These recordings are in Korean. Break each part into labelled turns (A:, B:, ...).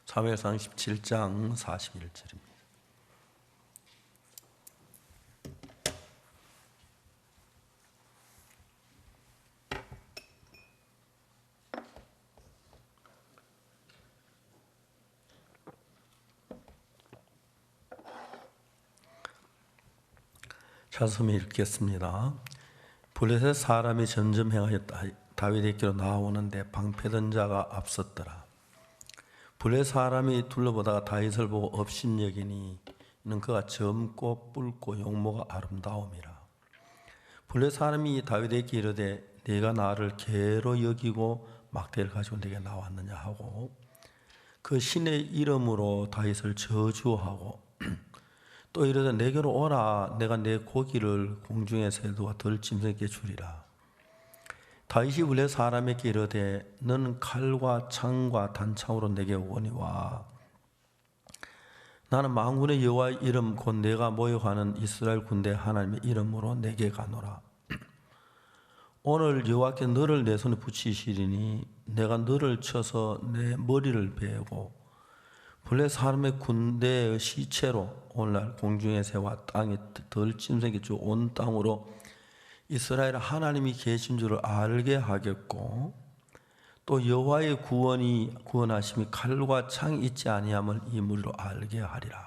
A: 사무엘상 17장 41절입니다. 찬송이 읽겠습니다. 블레셋 사람이 점점 행하였다. 다윗에게로 나아오는데 방패든 자가 앞섰더라. 블레셋 사람이 둘러보다가 다윗을 보고 업신여기니 이는 그가 젊고 붉고 용모가 아름다움이라. 블레셋 사람이 다윗에게 이르되 네가 나를 개로 여기고 막대를 가지고 내게 나왔느냐 하고 그 신의 이름으로 다윗을 저주하고 또 이르되 내게로 오라. 내가 내 고기를 공중의 새들과 들짐승에게 주리라. 다윗이 블레셋 사람에게 이르되 너는 칼과 창과 단창으로 내게 오거니와 나는 만군의 여호와의 이름 곧 내가 모여가는 이스라엘 군대 하나님의 이름으로 내게 가노라. 오늘 여호와께 너를 내 손에 붙이시리니 내가 너를 쳐서 내 머리를 베고 블레셋 사람의 군대의 시체로 오늘날 공중의 새와 땅에 들짐승에게 주 온 땅으로 이스라엘 하나님이 계신 줄을 알게 하겠고 또 여호와의 구원하심이 칼과 창이 있지 아니함을 이 무리로 알게 하리라.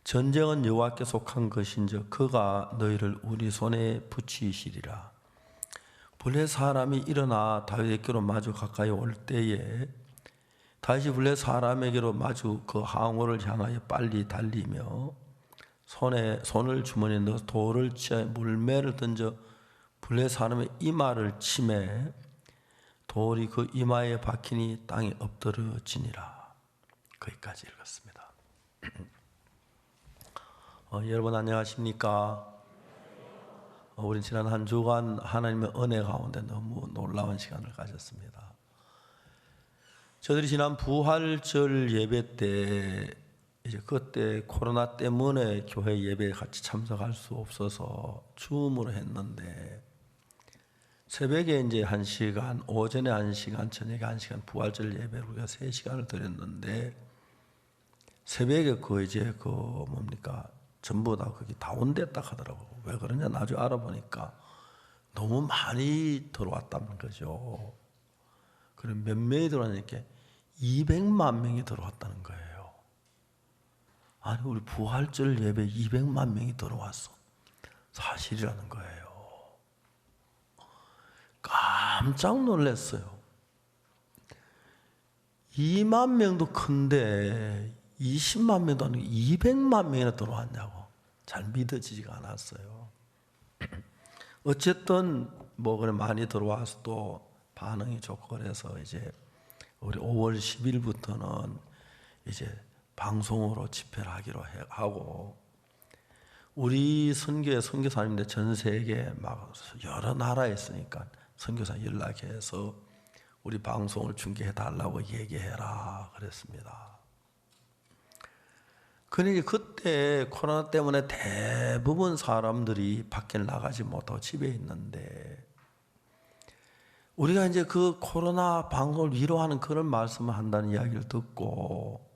A: 전쟁은 여호와께 속한 것인즉 그가 너희를 우리 손에 붙이시리라. 블레셋 사람이 일어나 다윗에게로 마주 가까이 올 때에 다윗이 블레셋 사람에게로 마주 그 항우를 향하여 빨리 달리며 손을 주머니에 넣어 돌을 치어 물매를 던져 블레셋 사람의 이마를 치매 돌이 그 이마에 박히니 땅에 엎드러지니라. 거기까지 읽었습니다. 여러분 안녕하십니까? 우린 지난 한 주간 하나님의 은혜 가운데 너무 놀라운 시간을 가졌습니다. 저들이 지난 부활절 예배 때 이제 그때 코로나 때문에 교회 예배에 같이 참석할 수 없어서 줌으로 했는데 새벽에 이제 1시간, 오전에 1시간, 저녁에 1시간 부활절 예배를 우리가 3시간을 드렸는데 새벽에 전부 다 거기 다운됐다 하더라고. 왜 그러냐 나중에 알아보니까 너무 많이 들어왔다는 거죠. 그럼 몇 명이 들어왔냐니까 200만 명이 들어왔다는 거예요. 아니 우리 부활절 예배 200만 명이 들어왔어. 사실이라는 거예요. 깜짝 놀랐어요. 2만 명도 큰데 20만 명도 아니고 200만 명이나 들어왔냐고. 잘 믿어지지가 않았어요. 어쨌든 그래 많이 들어와서 또 반응이 좋고 그래서 이제 우리 5월 10일부터는 이제 방송으로 집회를 하기로 하고 우리 선교의 선교사님들 전 세계 막 여러 나라에 있으니까 선교사 연락해서 우리 방송을 중계해 달라고 얘기해라 그랬습니다. 그러니 그때 코로나 때문에 대부분 사람들이 밖에 나가지 못하고 집에 있는데 우리가 이제 그 코로나 방송을 위로하는 그런 말씀을 한다는 이야기를 듣고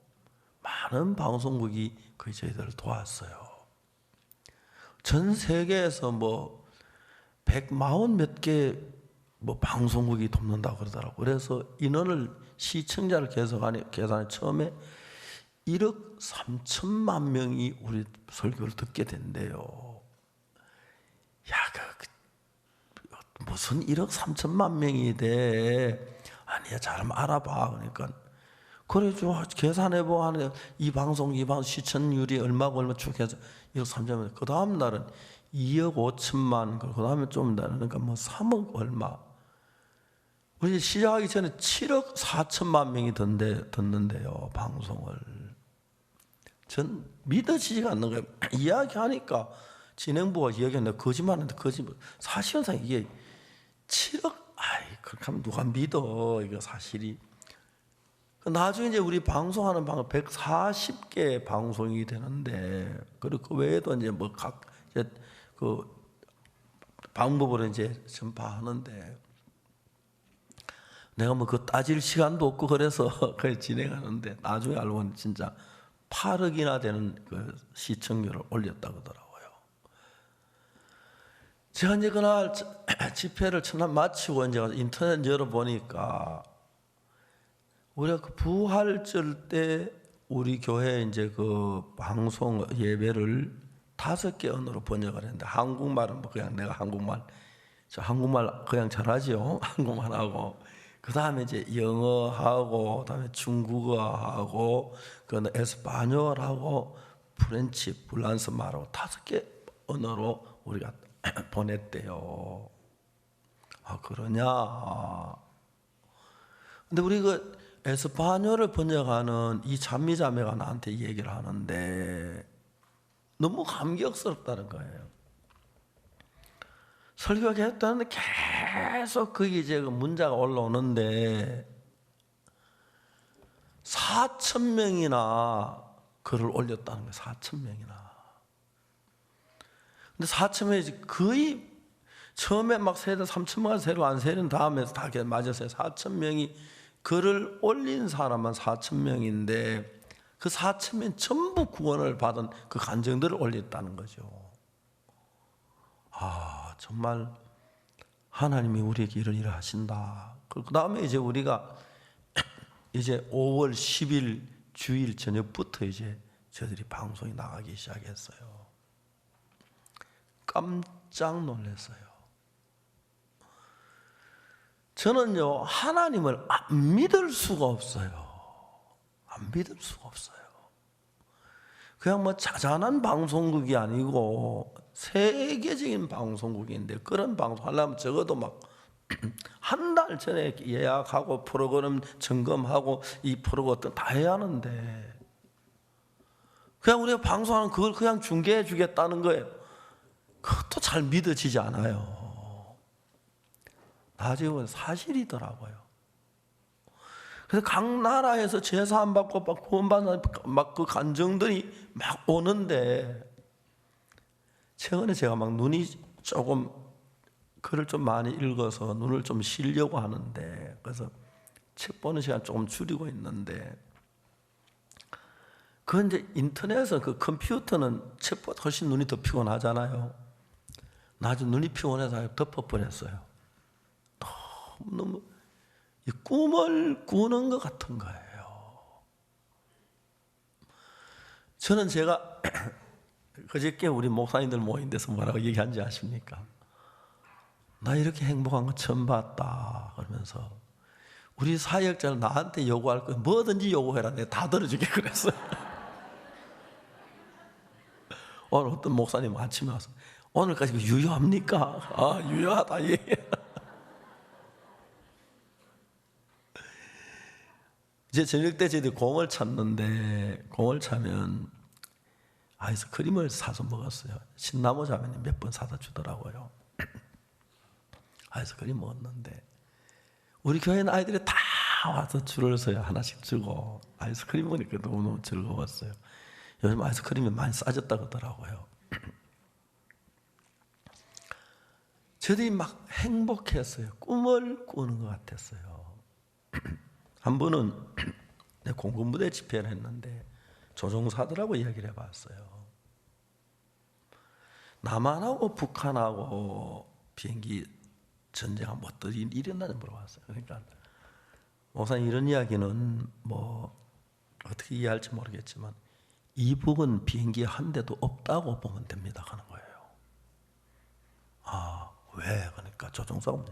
A: 많은 방송국이 저희들을 도왔어요. 전 세계에서 140 몇 개 방송국이 돕는다고 그러더라고요. 그래서 인원을 시청자를 계산해 처음에 1억 3천만 명이 우리 설교를 듣게 된대요. 야, 무슨 1억 3천만 명이 돼? 아니야, 잘 알아봐. 그러니까 그래 좀 계산해보 하는 이 방송 시청률이 얼마 쭉 해서 1억 3천만 명. 그 다음 날은 2억 5천만. 그 다음에 좀 그러니까 3억 얼마. 우리 시작하기 전에 7억 4천만 명이 듣는데요, 방송을. 전 믿어지지가 않는 거예요. 이야기하니까 진행부가 이야기하는데 거짓말하는데 사실상 이게 7억, 그렇게 하면 누가 믿어, 이거 사실이. 나중에 이제 우리 방송하는 방송 140개 방송이 되는데, 그리고 그 외에도 이제 그 방법으로 이제 전파하는데, 내가 뭐 그 따질 시간도 없고 그래서 그냥 진행하는데 나중에 알고 보니 진짜 8억이나 되는 그 시청률을 올렸다 그러더라고요. 제가 이제 그날 집회를 첫날 마치고 이제 인터넷 열어보니까 우리가 그 부활절 때 우리 교회 이제 그 방송 예배를 5개 언어로 번역을 했는데 한국말은 뭐 그냥 내가 저 한국말 그냥 잘하지요. 한국말 하고 그 다음에 이제 영어하고 그다음에 중국어하고 그 에스파뇰하고 프렌치, 불란스 말하고 5개 언어로 우리가 보냈대요. 아 그러냐? 근데 우리 그 에스파뇰을 번역하는 이 찬미자매가 나한테 얘기를 하는데 너무 감격스럽다는 거예요. 설교를 했다는데 계속 거기 이제 그 문자가 올라오는데 4,000명이나 글을 올렸다는 거예요. 4,000명이나. 근데 4,000명이 거의 처음에 막 세대 3,000명 세로 안 세는 다음에 다 맞았어요. 4,000명이 글을 올린 사람만 4,000명인데 그 4,000명 전부 구원을 받은 그 간증들을 올렸다는 거죠. 아 정말 하나님이 우리에게 이런 일을 하신다. 그 다음에 이제 우리가 이제 5월 10일 주일 저녁부터 이제 저들이 방송이 나가기 시작했어요. 깜짝 놀랐어요. 저는요 하나님을 안 믿을 수가 없어요. 안 믿을 수가 없어요. 그냥 뭐 자잘한 방송국이 아니고 세계적인 방송국인데 그런 방송 하려면 적어도 막 한 달 전에 예약하고 프로그램 점검하고 이 프로그램 다 해야 하는데 그냥 우리가 방송하는 그걸 그냥 중계해 주겠다는 거예요. 그것도 잘 믿어지지 않아요. 나중에 보면 사실이더라고요. 그래서 각 나라에서 제사 안 받고 막 구원받는 막 그 간증들이 막 오는데 최근에 제가 막 눈이 조금 글을 좀 많이 읽어서 눈을 좀 쉬려고 하는데 그래서 책 보는 시간 조금 줄이고 있는데 그 이제 인터넷에서 그 컴퓨터는 책보다 훨씬 눈이 더 피곤하잖아요. 나중에 눈이 피곤해서 덮어버렸어요. 너무 꿈을 꾸는 것 같은 거예요. 저는 제가 그저께 우리 목사님들 모인 데서 뭐라고 얘기한지 아십니까? 나 이렇게 행복한 거 처음 봤다 그러면서 우리 사역자는 나한테 요구할 거 뭐든지 요구해라 내가 다 들어주게 그랬어요. 오늘 어떤 목사님 아침에 와서 오늘까지 유효합니까? 아 유효하다 예. 이제 저녁 때 저희들이 공을 찼는데 공을 차면 아이스크림을 사서 먹었어요. 신나무 자매님 몇 번 사다 주더라고요. 아이스크림 먹었는데 우리 교회는 아이들이 다 와서 줄을 서요. 하나씩 주고 아이스크림 먹으니까 너무너무 즐거웠어요. 요즘 아이스크림이 많이 싸졌다 그러더라고요. 저들이 막 행복했어요. 꿈을 꾸는 것 같았어요. 한 번은 내 공군부대 집회를 했는데 조종사들하고 이야기를 해봤어요. 남한하고 북한하고 비행기 전쟁하면 어떤 일이 일어나는지 물어봤어요. 그러니까 목사님 이런 이야기는 뭐 어떻게 이해할지 모르겠지만 이북은 비행기 한 대도 없다고 보면 됩니다 하는 거예요. 아 왜? 그러니까 조종사가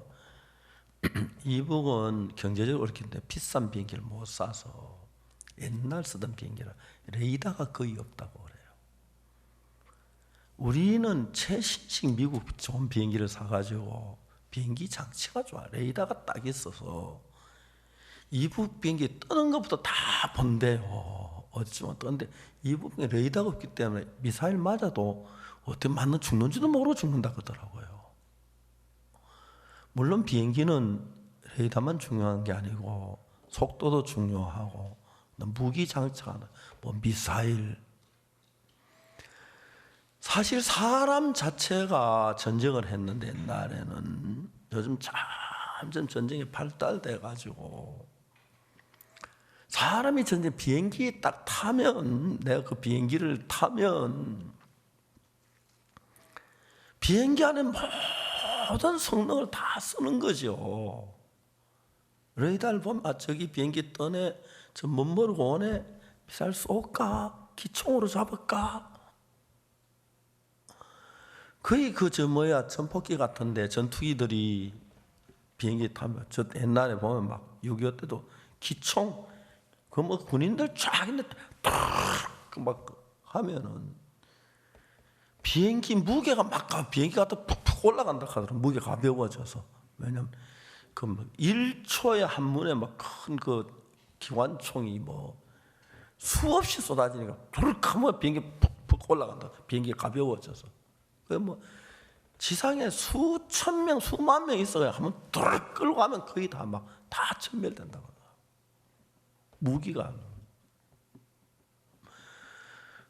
A: 이북은 경제적으로 어렵긴데 비싼 비행기를 못 사서 옛날 쓰던 비행기라 레이더가 거의 없다고 그래요. 우리는 최신식 미국 좋은 비행기를 사가지고 비행기 장치가 좋아. 레이더가 딱 있어서 이북 비행기 뜨는 것부터 다 본대요. 어찌만 뜨는데 이북 비행기 레이더가 없기 때문에 미사일 맞아도 어떻게 맞는 죽는지도 모르고 죽는다 그러더라고요. 물론 비행기는 레이더만 중요한 게 아니고 속도도 중요하고 무기 장치가 뭐 미사일 사실 사람 자체가 전쟁을 했는데 옛날에는 요즘 잘 점점 전쟁이 발달돼 가지고 사람이 전쟁 비행기에 딱 타면, 내가 그 비행기를 타면 비행기 안에 모든 성능을 다 쓰는 거죠. 레이더를 보면 저기 비행기 떠네, 저 멋모르고 오네, 미사일 쏠까? 기총으로 잡을까? 거의 전폭기 같은데 전투기들이 비행기 타면, 저 옛날에 보면 막 6.25 때도 기총, 군인들 쫙 있는데 막 하면은 비행기 무게가 막 비행기가 또 푹푹 올라간다 하더라고. 무게 가벼워져서. 왜냐면 1초에 한 문에 막 큰 기관총이 수없이 쏟아지니까 두룩 하면 비행기 푹푹 올라간다. 비행기 가벼워져서. 지상에 수천 명, 수만 명 있어야 하면 두룩 끌고 가면 거의 다 전멸된다고. 무기가.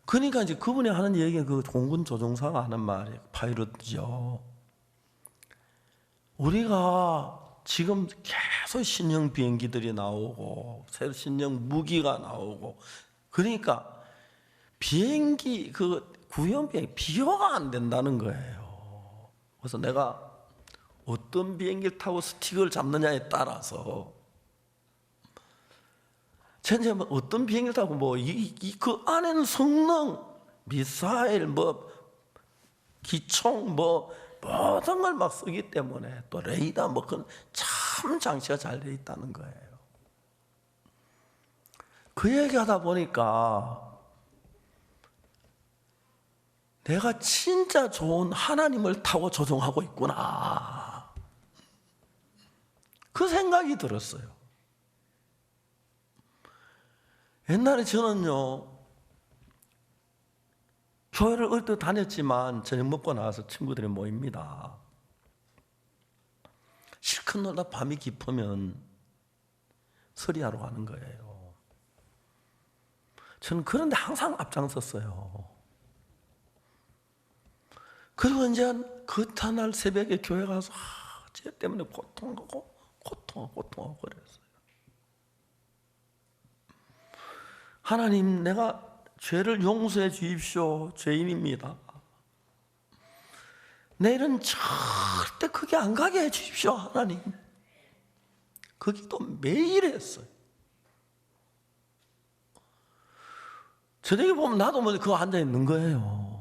A: 그러니까 이제 그분이 하는 얘기가 공군 조종사가 하는 말이 파이럿이죠. 우리가 지금 계속 신형 비행기들이 나오고 새로 신형 무기가 나오고, 그러니까 비행기 구형 비행기 비교가 안 된다는 거예요. 그래서 내가 어떤 비행기를 타고 스틱을 잡느냐에 따라서 전체 어떤 비행기를 타고 그 안에는 성능, 미사일, 기총, 모든 걸 막 쓰기 때문에, 또 레이더 그건 참 장치가 잘 돼 있다는 거예요. 그 얘기하다 보니까 내가 진짜 좋은 하나님을 타고 조종하고 있구나, 그 생각이 들었어요. 옛날에 저는요, 교회를 어릴 때 다녔지만 저녁 먹고 나와서 친구들이 모입니다. 실컷 놀다 밤이 깊으면 서리하러 가는 거예요. 저는 그런데 항상 앞장섰어요. 그리고 이제 그날 새벽에 교회 가서 쟤 때문에 고통하고 그랬어요. 하나님, 내가 죄를 용서해 주십시오. 죄인입니다. 내일은 절대 거기 안 가게 해 주십시오, 하나님. 거기도 매일 했어요. 저녁에 보면 나도 그거 앉아 있는 거예요.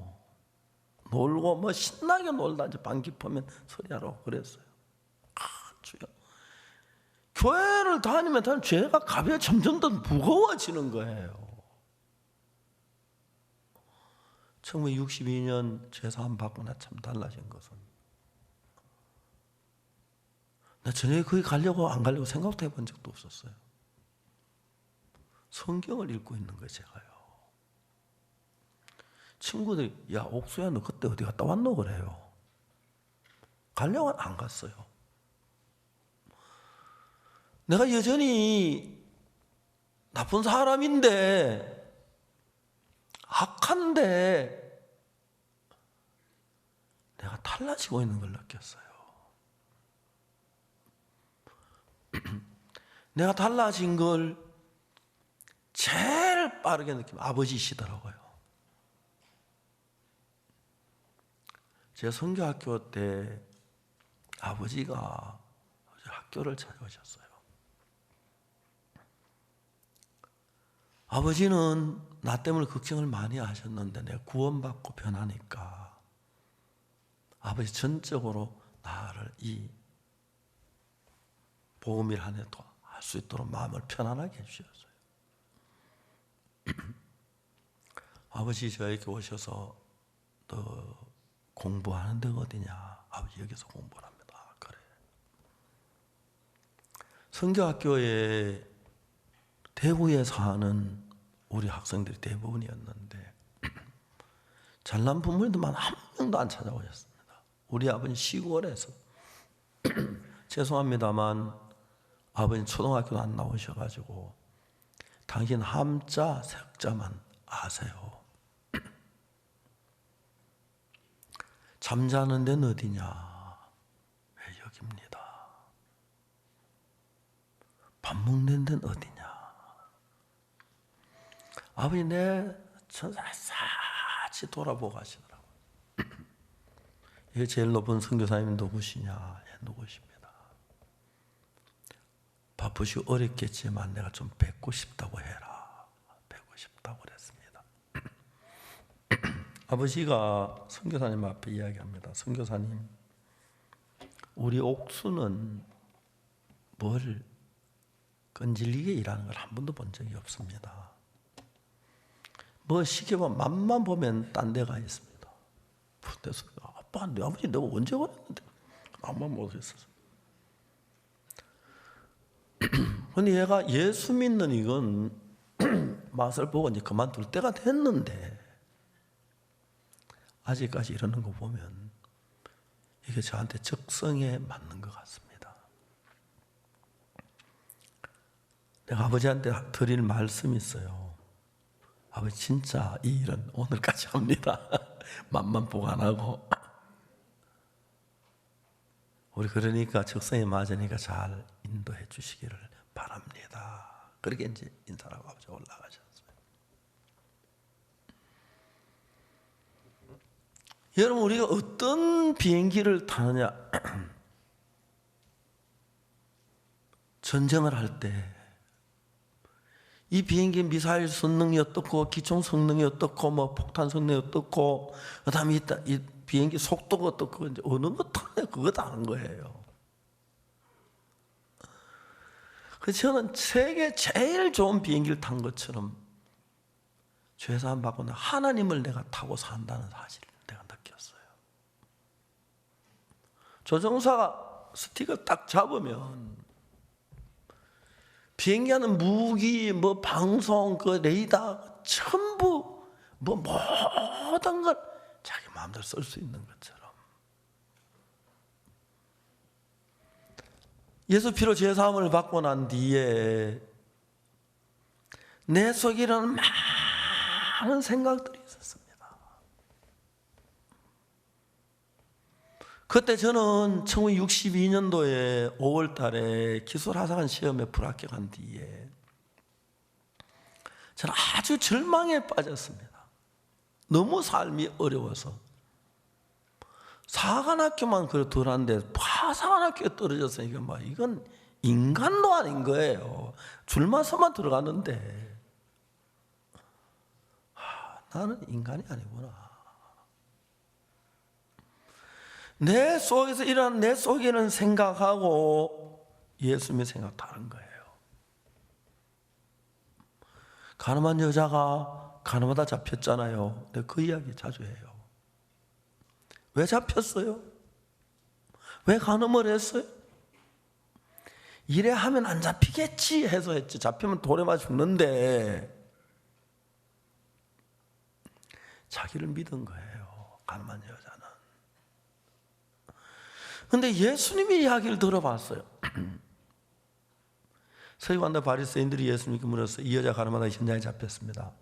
A: 놀고 신나게 놀다 이제 밤 깊으면 소리하라고 그랬어요. 주여. 교회를 다니면 죄가 가벼워 점점 더 무거워지는 거예요. 1962년 죄사함 받고 나 참 달라진 것은, 나 저녁에 거기 가려고 안 가려고 생각도 해본 적도 없었어요. 성경을 읽고 있는 거예요, 제가요. 친구들이, 야, 옥수야, 너 그때 어디 갔다 왔노? 그래요. 가려고 안 갔어요. 내가 여전히 나쁜 사람인데, 악한데 내가 달라지고 있는 걸 느꼈어요. 내가 달라진 걸 제일 빠르게 느끼면 아버지시더라고요. 제 선교학교 때 아버지가 학교를 찾아오셨어요. 아버지는 나 때문에 걱정을 많이 하셨는데 내가 구원받고 변하니까 아버지 전적으로 나를 이 복음일 한 해도 할 수 있도록 마음을 편안하게 해주셨어요. 아버지 저에게 오셔서 너 공부하는 데가 어디냐? 아버지 여기서 공부를 합니다. 그래. 선교학교에 대구에 사는 우리 학생들이 대부분이었는데 잘난 부모님들만 한 명도 안 찾아오셨습니다. 우리 아버지 시골에서 죄송합니다만 아버지 초등학교도 안 나오셔가지고 당신 함자 색자만 아세요. 잠자는 데는 어디냐? 왜 여기입니다. 밥 먹는 데는 어디냐? 아버지 내 천사같이 돌아보고 하시더라고요. 이게 제일 높은 선교사님이 누구시냐? 누구십니다. 바쁘시고 어렵겠지만 내가 좀 뵙고 싶다고 해라. 뵙고 싶다고 그랬습니다. 아버지가 선교사님 앞에 이야기합니다. 선교사님, 우리 옥수는 뭘 끈질기게 일하는 걸 한 번도 본 적이 없습니다. 뭐 시켜보면 맛만 보면 딴 데가 있습니다. 그래서 아빠, 내 아버지 내가 언제 그랬는데 맛만 못했었어. 근데 얘가 예수 믿는 이건 맛을 보고 이제 그만둘 때가 됐는데 아직까지 이러는 거 보면 이게 저한테 적성에 맞는 것 같습니다. 내가 아버지한테 드릴 말씀이 있어요. 아버지 진짜 이 일은 오늘까지 합니다. 맛만 보고 안 하고. 우리 그러니까 적성에 맞으니까 잘 인도해 주시기를 바랍니다. 그렇게 이제 인사하고 아버지 올라가셨어요. 여러분, 우리가 어떤 비행기를 타느냐? 전쟁을 할 때 이 비행기 미사일 성능이 어떻고 기총 성능이 어떻고 뭐 폭탄 성능이 어떻고 그다음에 이 비행기 속도가 어떻고 이제 어느 것 타냐 그거 다른 거예요. 그래서 저는 세계 제일 좋은 비행기를 탄 것처럼 죄사함 받고 하나님을 내가 타고 산다는 사실을 내가 느꼈어요. 조종사가 스틱을 딱 잡으면 비행기하는 무기, 뭐 방송, 그 레이더 전부 뭐 모든 걸 자기 마음대로 쓸 수 있는 것처럼 예수 피로 죄 사함을 받고 난 뒤에 내 속에는 많은 생각들이 있었습니다. 그때 저는 1962년도에 5월 달에 기술하사관 시험에 불합격한 뒤에 저는 아주 절망에 빠졌습니다. 너무 삶이 어려워서 사관학교만 그래 들어왔는데 사관학교에 떨어졌으니까 이건 인간도 아닌 거예요. 줄만 서만 들어갔는데 나는 인간이 아니구나. 내 속에서 일어난 내 속에는 생각하고 예수님의 생각 다른 거예요. 가늠한 여자가 가늠하다 잡혔잖아요. 내가 그 이야기 자주 해요. 왜 잡혔어요? 왜 가늠을 했어요? 이래 하면 안 잡히겠지 해서 했지. 잡히면 돌에 맞아 죽는데 자기를 믿은 거예요. 가늠한 여자는. 근데 예수님의 이야기를 들어봤어요. 서기관과 바리새인들이 예수님께 물었어요. 이 여자 가늠하다 현장에 잡혔습니다.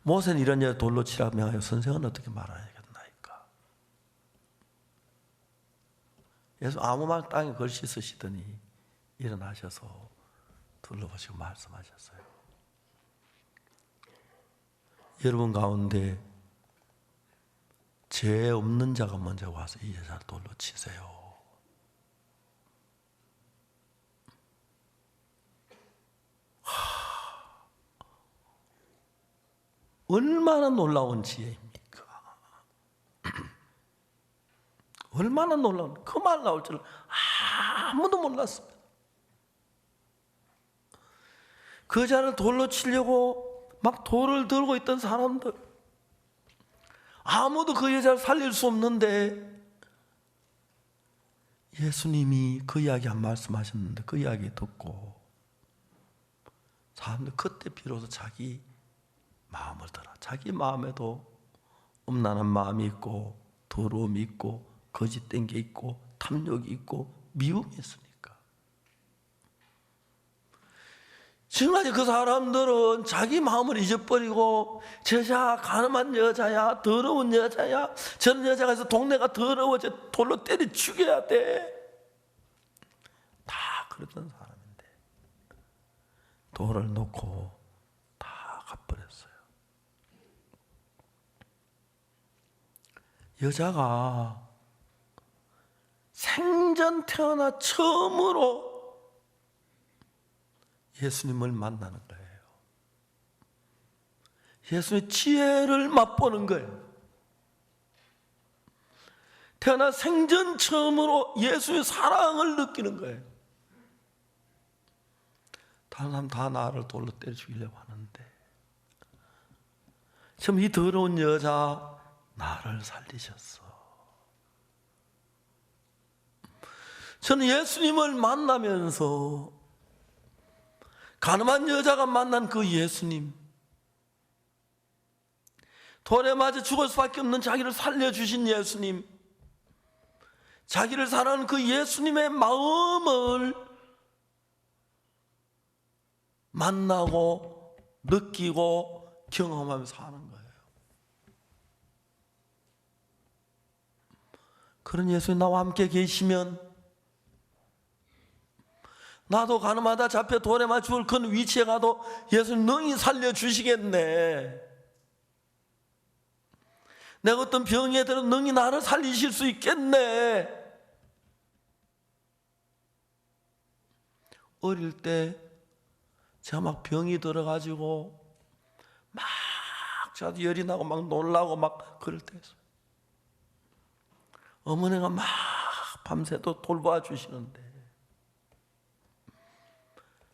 A: 모세는 이런 여자 돌로 치라 명하여 선생은 어떻게 말하겠나이까? 예수 아무 말 땅에 글씨 쓰시더니 일어나셔서 둘러보시고 말씀하셨어요. 여러분 가운데 죄 없는 자가 먼저 와서 이 여자를 돌로 치세요. 얼마나 놀라운 지혜입니까? 얼마나 놀라운, 그 말 나올 줄 아무도 몰랐습니다. 그 여자를 돌로 치려고 막 돌을 들고 있던 사람들, 아무도 그 여자를 살릴 수 없는데 예수님이 그 이야기 한 말씀 하셨는데 그 이야기 듣고 사람들 그때 비로소 자기 마음을 들어. 자기 마음에도 음란한 마음이 있고 더러움이 있고 거짓된 게 있고 탐욕이 있고 미움이 있으니까. 지금까지 그 사람들은 자기 마음을 잊어버리고 저 여자 가늠한 여자야, 더러운 여자야, 저런 여자가 있어 동네가 더러워, 저 돌로 때려 죽여야 돼, 다 그랬던 사람인데 돌을 놓고 다 가버렸어요. 여자가 생전 태어나 처음으로 예수님을 만나는 거예요. 예수의 지혜를 맛보는 거예요. 태어나 생전 처음으로 예수의 사랑을 느끼는 거예요. 다른 사람 다 나를 돌로 때려 죽이려고 하는데 지금 이 더러운 여자 나를 살리셨어. 저는 예수님을 만나면서 가늠한 여자가 만난 그 예수님, 돌에 맞아 죽을 수밖에 없는 자기를 살려주신 예수님, 자기를 사랑하는 그 예수님의 마음을 만나고 느끼고 경험하면서 사는 거예요. 그런 예수님 나와 함께 계시면 나도 가늠하다 잡혀 돌에 맞아 죽을 그 위치에 가도 예수님 능히 살려주시겠네. 내가 어떤 병에 들어 능히 나를 살리실 수 있겠네. 어릴 때 제가 막 병이 들어가지고 막 저도 열이 나고 막 놀라고 막 그럴 때였어요. 어머니가 막 밤새도 돌봐 주시는데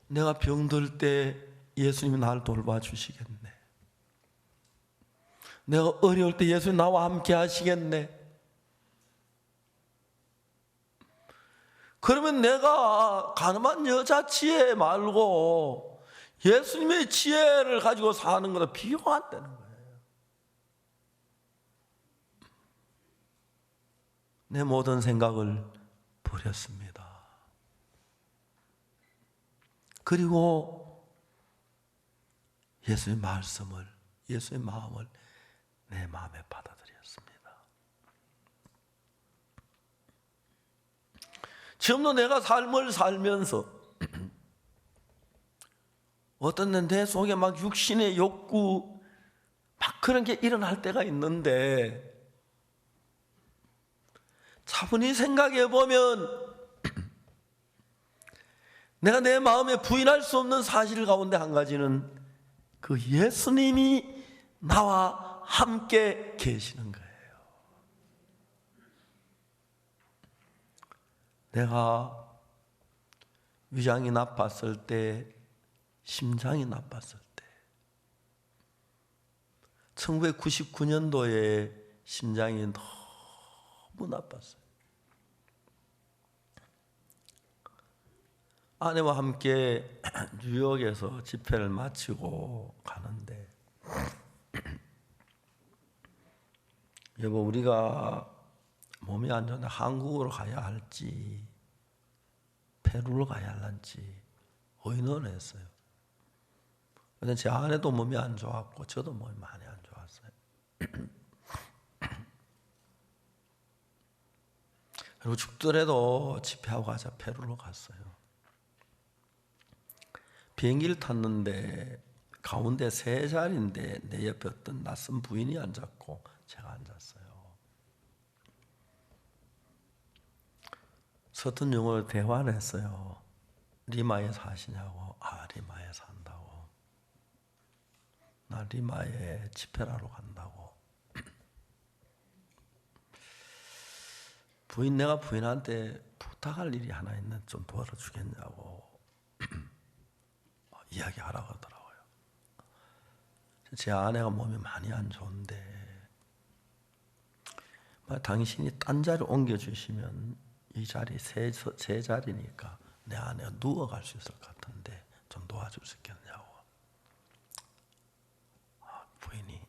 A: 내가 병들 때 예수님이 나를 돌봐 주시겠네. 내가 어려울 때 예수님 나와 함께 하시겠네. 그러면 내가 가늠한 여자 지혜 말고 예수님의 지혜를 가지고 사는 거랑 비교가 안 되는 거예요. 내 모든 생각을 버렸습니다. 그리고 예수의 말씀을, 예수의 마음을 내 마음에 받아들였습니다. 지금도 내가 삶을 살면서 어떤 때 내 속에 막 육신의 욕구 막 그런 게 일어날 때가 있는데 차분히 생각해 보면 내가 내 마음에 부인할 수 없는 사실 가운데 한 가지는 그 예수님이 나와 함께 계시는 거예요. 내가 위장이 나빴을 때, 심장이 나빴을 때 1999년도에 심장이 너무 나빴어요. 아내와 함께 뉴욕에서 집회를 마치고 가는데 여보 우리가 몸이 안 좋은데 한국으로 가야 할지 페루로 가야 할지 의논을 했어요. 근데 제 아내도 몸이 안 좋았고 저도 몸이 많이 안 좋았어요. 그리고 죽더라도 집회하고 가자 페루로 갔어요. 비행기를 탔는데 가운데 세 자리인데 내 옆에 어떤 낯선 부인이 앉았고 제가 앉았어요. 서툰 영어로 대화를 했어요. 리마에 사시냐고. 아 리마에 산다고. 나 리마에 집회하러 간다고. 부인 내가 부인한테 부탁할 일이 하나 있는데 좀 도와주겠냐고 이야기하라고 하더라고요. 제 아내가 몸이 많이 안 좋은데 당신이 딴 자리 옮겨주시면 이 자리 세 자리니까 내 아내가 누워갈 수 있을 것 같은데 좀 도와줄 수 있겠냐고. 부인이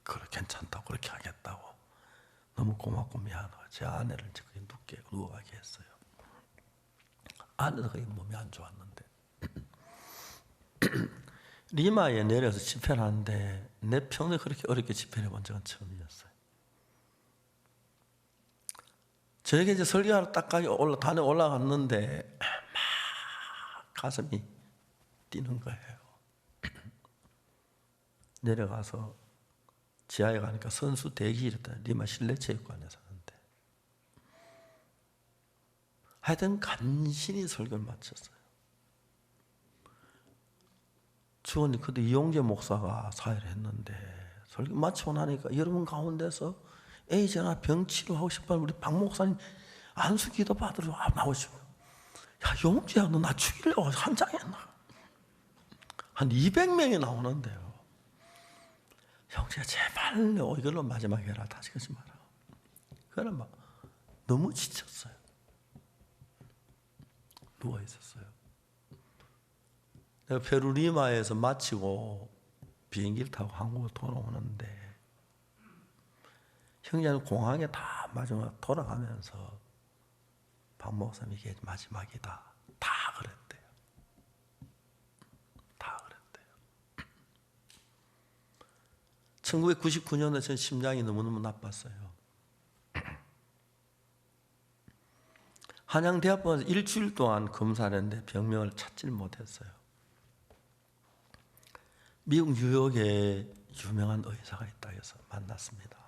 A: 그래 괜찮다고 그렇게 하겠다고 너무 고맙고 미안하고 제 아내를 이제 거기 누워가게 했어요. 아내도 거기 몸이 안 좋았는데 리마에 내려서 집회를 하는데 내 평생 그렇게 어렵게 집회를 해본 적은 처음이었어요. 저에게 이제 설교하러 딱 단에 올라갔는데 막 가슴이 뛰는 거예요. 내려가서 지하에 가니까 선수 대기실이다. 리마 실내체육관에서 하는데. 하여튼 간신히 설교를 마쳤어요. 주원이 그때 이용재 목사가 사회를 했는데 설교 마치고 나니까 여러분 가운데서 에이즈나 병 치료하고 싶어하는 우리 박 목사님 안수 기도 받으러 나오시고, 야 용재야 너 나 죽이려고 한장했나? 한 200명이 나오는데요. 형제야 제발요 이걸로 마지막 해라. 다시 그러지 마라. 그래 막 너무 지쳤어요. 누워 있었어요. 내가 페루 리마에서 마치고 비행기를 타고 한국으로 돌아오는데 형제는 공항에 다 마지막 돌아가면서 박 목사님 이게 마지막이다. 다 그랬대요. 다 그랬대요. 1999년에 전 심장이 너무너무 나빴어요. 한양대학병원에서 일주일 동안 검사를 했는데 병명을 찾질 못했어요. 미국 뉴욕에 유명한 의사가 있다 해서 만났습니다.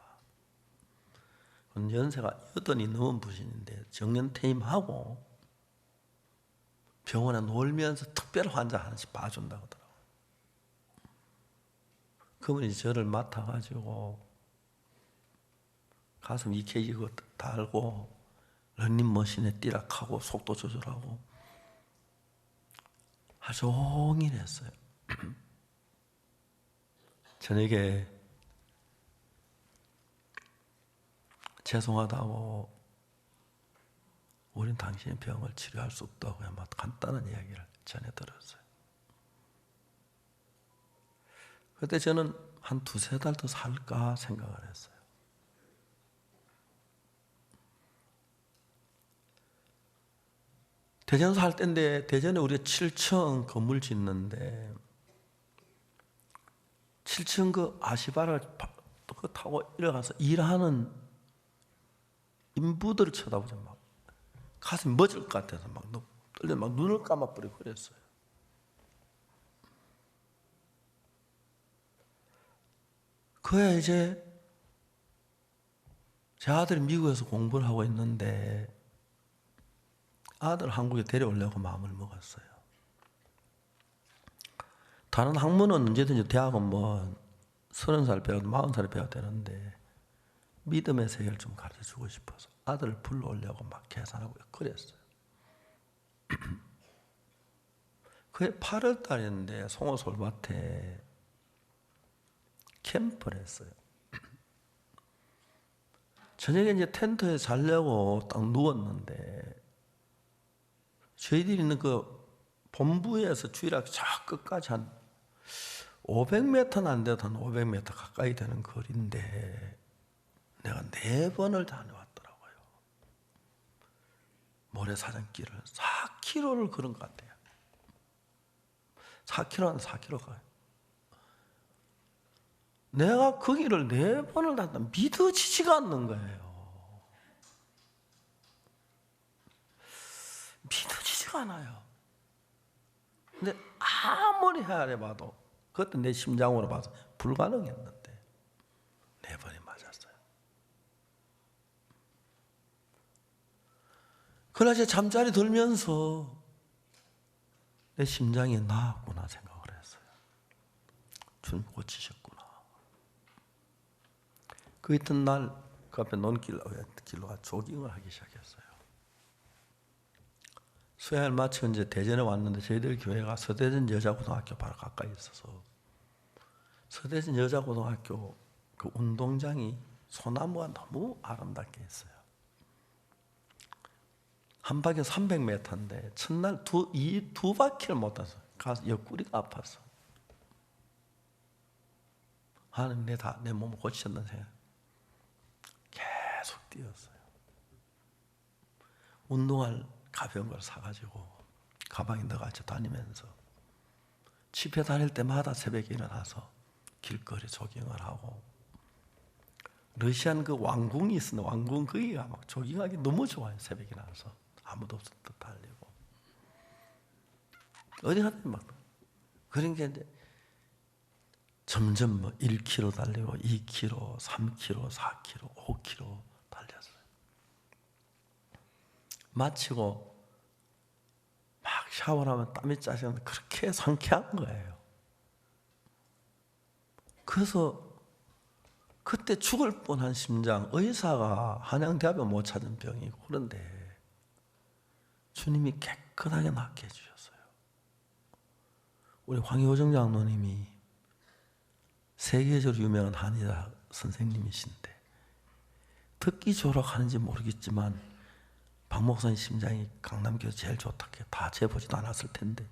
A: 연세가 80이 넘은 분인데 정년퇴임하고 병원에 놀면서 특별 환자 하나씩 봐준다고 하더라고요. 그분이 저를 맡아가지고 가슴 EKG 달고 런닝머신에 뛰락하고 속도 조절하고 하루 종일 했어요. 저녁에 죄송하다고 우린 당신의 병을 치료할 수 없다고 아마 간단한 이야기를 전해드렸어요. 그때 저는 한 2-3달 더 살까 생각을 했어요. 대전 살 때인데 대전에 우리가 7층 건물 짓는데 7층 그 아시바를 타고 일어가서 일하는 인부들을 쳐다보자 막 가슴이 멎을 것 같아서 막 떨려 막 눈을 감아버리고 그랬어요. 그야 이제 제 아들이 미국에서 공부를 하고 있는데 아들 한국에 데려오려고 마음을 먹었어요. 다른 학문은 언제든지 대학은 뭐 30살 배워도 40살에 배워야 되는데 믿음의 세계를 좀 가르쳐주고 싶어서 아들을 불러오려고 막 계산하고 그랬어요. 그게 8월 달인데 송어솔밭에 캠프를 했어요. 저녁에 이제 텐트에 자려고 딱 누웠는데 저희들이 있는 그 본부에서 주일학 저 끝까지 한 500m는 안 돼도 한 500m 가까이 되는 거리인데 내가 4번을 다녀왔더라고요. 모래사장길을 4km를 걸은 것 같아요. 4km, 4km 가요. 내가 그 길을 4번을 다녔다 믿어지지가 않는 거예요. 믿어지지가 않아요. 근데 아무리 헤아려봐도 그것도 내 심장으로 봐서 불가능했는데 4번이 맞았어요. 그러나 제 잠자리 들면서 내 심장이 나았구나 생각을 했어요. 주님 고치셨구나. 그 이튿날 그 앞에 논길로 조깅을 하기 시작했어요. 수양을 마치고 이제 대전에 왔는데 저희들 교회가 서대전 여자고등학교 바로 가까이 있어서 서대전 여자고등학교 그 운동장이 소나무가 너무 아름답게 있어요. 한 바퀴 300m인데 첫날 두 바퀴를 못 타서 가서 옆구리가 아팠어. 하나님 내 몸을 고치셨다는 생각. 계속 뛰었어요. 운동할 가벼운 걸 사가지고 가방에 넣어가지고 다니면서 집회 다닐 때마다 새벽에 일어나서 길거리 조깅을 하고 러시안 그 왕궁이 있었는데 왕궁 거기가 막 조깅하기 너무 좋아요. 새벽에 나와서 아무도 없을 때 달리고 어디 가든지 막 그러니까 이제 점점 뭐 1km 달리고 2km, 3km, 4km, 5km 달렸어요. 마치고 막 샤워를 하면 땀이 짜지는데 그렇게 상쾌한 거예요. 그래서 그때 죽을 뻔한 심장, 의사가 한양대학병 못 찾은 병이고, 그런데 주님이 깨끗하게 낫게 해주셨어요. 우리 황효정 장로님이 세계적으로 유명한 한의사 선생님이신데 듣기 조락하는지 모르겠지만 박 목사님 심장이 강남교에서 제일 좋다고 다 재보지도 않았을 텐데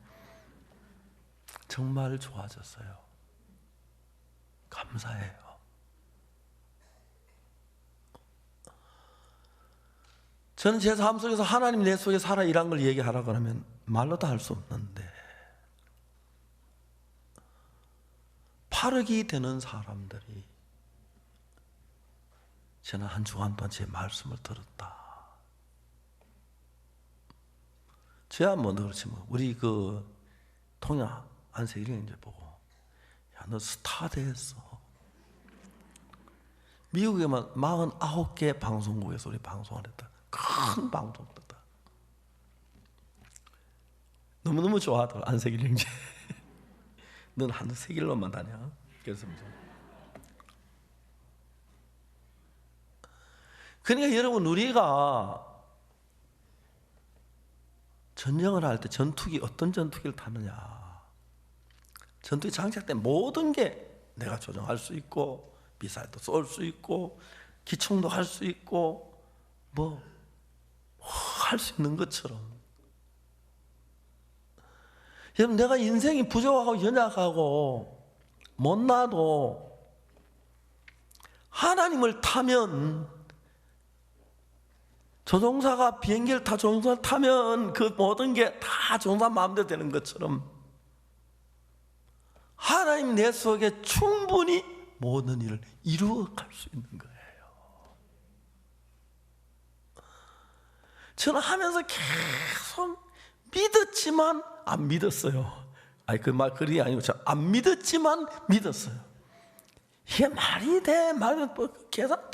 A: 정말 좋아졌어요. 감사해요. 저는 제 삶 속에서 하나님 내 속에 살아 이란 걸 얘기하라고 하면 말로도 할 수 없는데, 8억이 되는 사람들이 저는 한 주간 동안 제 말씀을 들었다. 저야 뭐 그렇지 뭐 우리 그 통야 안세길이 이제 보고, 야 너 스타 됐어. 미국에만 49개 방송국에서 우리 방송을 했다. 큰 방송국이다. 너무너무 좋아하더라 안세길 형제. 넌 한 세길로만 다녀. 그래서 그러니까 여러분, 우리가 전쟁을 할 때 전투기, 어떤 전투기를 타느냐, 전투기 장착된 모든 게 내가 조정할 수 있고 미사일도 쏠 수 있고 기총도 할 수 있고 뭐 할 수 있는 것처럼, 여러분 내가 인생이 부족하고 연약하고 못나도 하나님을 타면, 조종사가 비행기를 타 조종사를 타면 그 모든 게 다 조종사 마음대로 되는 것처럼 하나님 내 속에 충분히 모든 일을 이루어갈 수 있는 거예요. 저는 하면서 계속 믿었지만 안 믿었어요. 아니 그 말 그리 아니고 안 믿었지만 믿었어요. 이게 말이 돼? 말이 뭐 계속.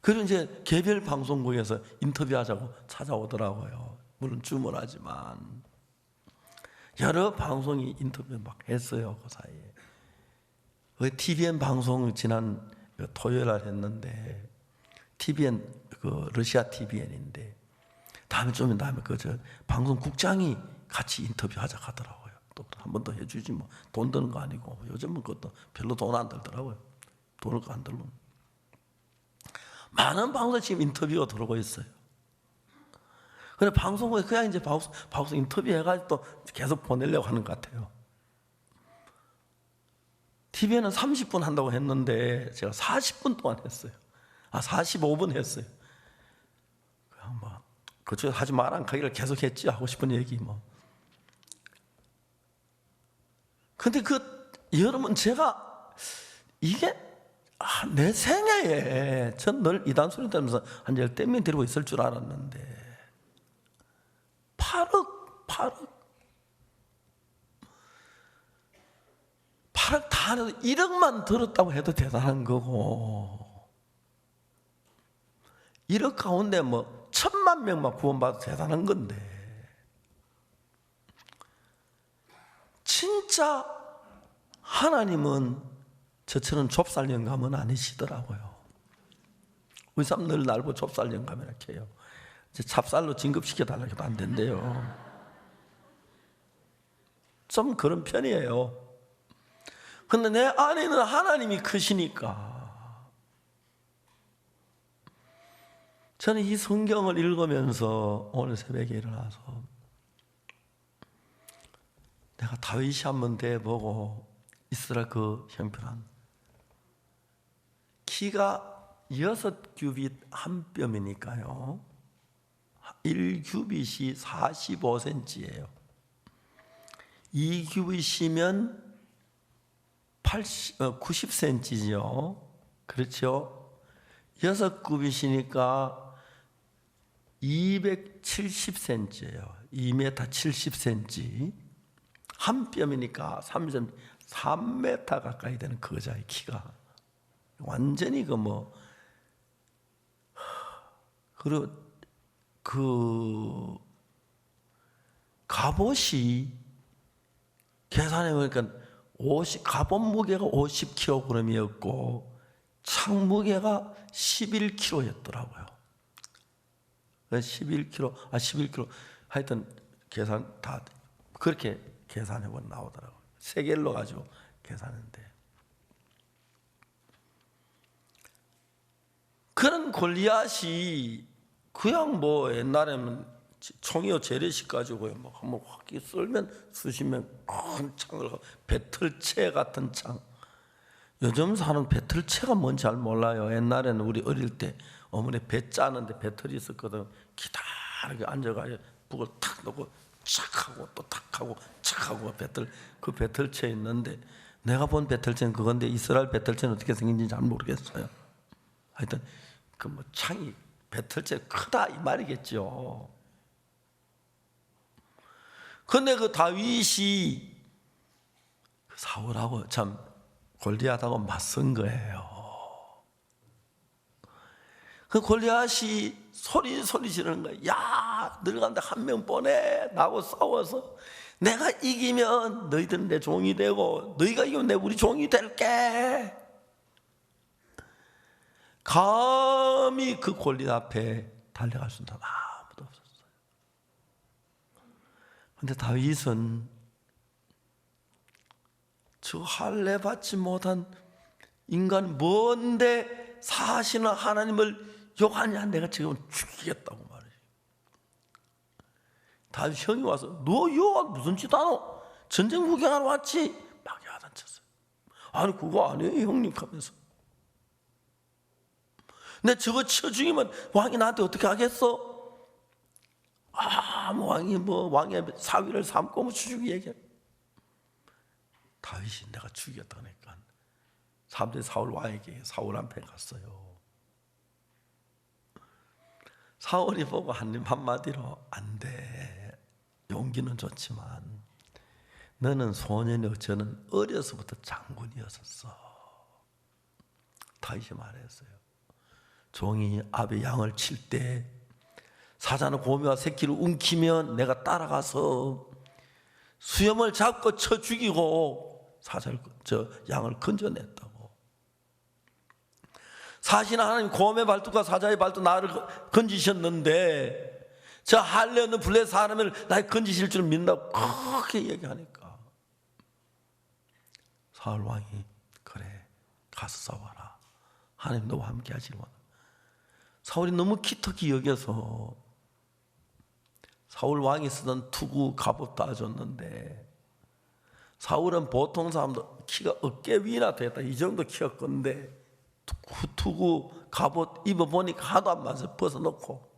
A: 그리고 이제 개별 방송국에서 인터뷰하자고 찾아오더라고요. 물론 주문하지만 여러 방송이 인터뷰 막 했어요. 그 사이에 TVN 방송 지난 토요일 날 했는데, TVN 그 러시아 TVN인데 다음에 그 저 방송국장이 같이 인터뷰하자 하더라고요. 또 한 번 더 해주지 뭐, 돈 드는 거 아니고 요즘은 그것도 별로 돈 안 들더라고요. 돈을 안 들고 많은 방송에 지금 인터뷰가 들어오고 있어요. 그래 방송국에 그냥 이제 방송 인터뷰 해가지고 또 계속 보내려고 하는 것 같아요. TV에는 30분 한다고 했는데 제가 40분 동안 했어요. 45분 했어요. 그냥 뭐 그쪽 하지 마라 가기를 계속 했지, 하고 싶은 얘기 뭐. 근데 여러분 제가 이게 내 생애에 전 늘 이단 소리 들으면서 한 10명 데리고 있을 줄 알았는데 8억 다 해도 1억만 들었다고 해도 대단한 거고, 1억 가운데 뭐 1000만 명만 구원받아도 대단한 건데, 진짜 하나님은 저처럼 좁쌀 영감은 아니시더라고요. 우리 사람 늘 날 보고 좁쌀 영감 이렇게 해요. 이제 찹쌀로 진급시켜달라고 해도 안 된대요. 좀 그런 편이에요. 근데 내 안에는 하나님이 크시니까 저는 이 성경을 읽으면서 오늘 새벽에 일어나서 내가 다윗이 한번 대보고 이스라엘 그 형편한 키가 6규빗 한 뼘이니까요 1규빗이 45cm예요 2규빗이면 90cm죠. 그렇죠? 6규빗이니까 270cm예요. 2m 70cm. 한 뼘이니까 3m 가까이 되는 그 여자의 키가 완전히 그리고 그 갑옷이 계산해 보니까 갑옷 무게가 50kg이었고 창 무게가 11kg였더라고요. 11kg 하여튼 계산 다 그렇게 계산해 보면 나오더라고요. 세겔로 가지고 계산했는데 그런 골리앗이 그냥 옛날에는 총이요 재래식 가지고 한번 확 썰면 수시면 큰 창을 배틀채 같은 창. 요즘 사는 배틀채가 뭔지 잘 몰라요. 옛날에는 우리 어릴 때 어머니 배 짜는데 배틀이 있었거든. 기다리게 앉아가지고 북을 탁 놓고 착 하고 또 탁 하고 착 하고 그 배틀채 있는데 내가 본 배틀채는 그건데 이스라엘 배틀채는 어떻게 생긴지 잘 모르겠어요. 하여튼 창이 배틀채 크다 이 말이겠죠. 근데 그 다윗이 사울하고 참 골리앗하고 맞선 거예요. 그 골리앗이 소리 지르는 거예요. 야, 늙은데 한 명 보내. 나하고 싸워서 내가 이기면 너희들은 내 종이 되고 너희가 이기면 내 우리 종이 될게. 감히 그 골리앗 앞에 달려갈 수 있는 아무도 없었어요. 그런데 다윗은 저 할례 받지 못한 인간 뭔데 사시는 하나님을 욕하냐. 내가 지금 죽이겠다고 말이에요. 다윗 형이 와서 너 여호와 무슨 짓 하노? 전쟁 구경하러 왔지? 막 야단쳤어요. 아니 그거 아니에요 형님 하면서. 내 저거 쳐 죽이면 왕이 나한테 어떻게 하겠어? 왕이 왕의 사위를 삼고 죽이기 얘기해. 다윗이 내가 죽이겠다니까 사람들이 사울 왕에게 사울 앞에 갔어요. 사울이 보고 한마디로 안 돼. 용기는 좋지만 너는 소년이고 저는 어려서부터 장군이었었어. 다윗이 말했어요. 종이 앞에 양을 칠 때 사자는 고미와 새끼를 움키면 내가 따라가서 수염을 잡고 쳐 죽이고 양을 건져냈다고. 사실 하나님 곰의 발톱과 사자의 발톱 나를 건지셨는데 저 할례 없는 블레 사람을 나를 건지실 줄 믿는다고 그렇게 얘기하니까 사울 왕이 그래 가서 싸워라. 하나님 너와 함께 하시길 원한다. 사울이 너무 기특히 여겨서 사울 왕이 쓰던 투구 갑옷 다 줬는데 사울은 보통 사람도 키가 어깨 위나 되겠다 이 정도 키였건데 투구 갑옷 입어보니까 하도 안 맞아 벗어놓고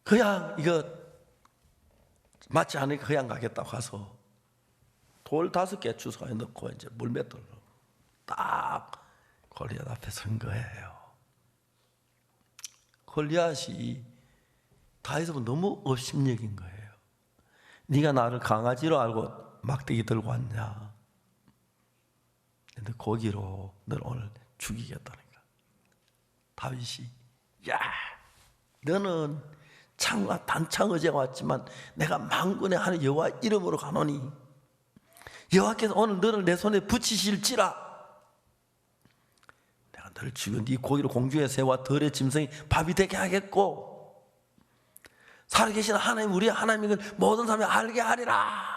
A: 그냥 이거 맞지 않으니까 그냥 가겠다고 가서 돌 5개 주워서 넣고 이제 물맷돌로 딱 골리앗 앞에 선 거예요. 골리앗이 다윗은 너무 업심여긴 거예요. 네가 나를 강아지로 알고 막대기 들고 왔냐? 근데 고기로 너를 오늘 죽이겠다니까. 다윗이 야, 너는 창과 단창 의제가 왔지만 내가 만군의 하는 여호와 이름으로 가노니 여호와께서 오늘 너를 내 손에 붙이실지라. 내가 너를 죽여 네 고기로 공중의 새와 들의 짐승이 밥이 되게 하겠고 살아계신 하나님 우리 하나님을 모든 사람이 알게 하리라.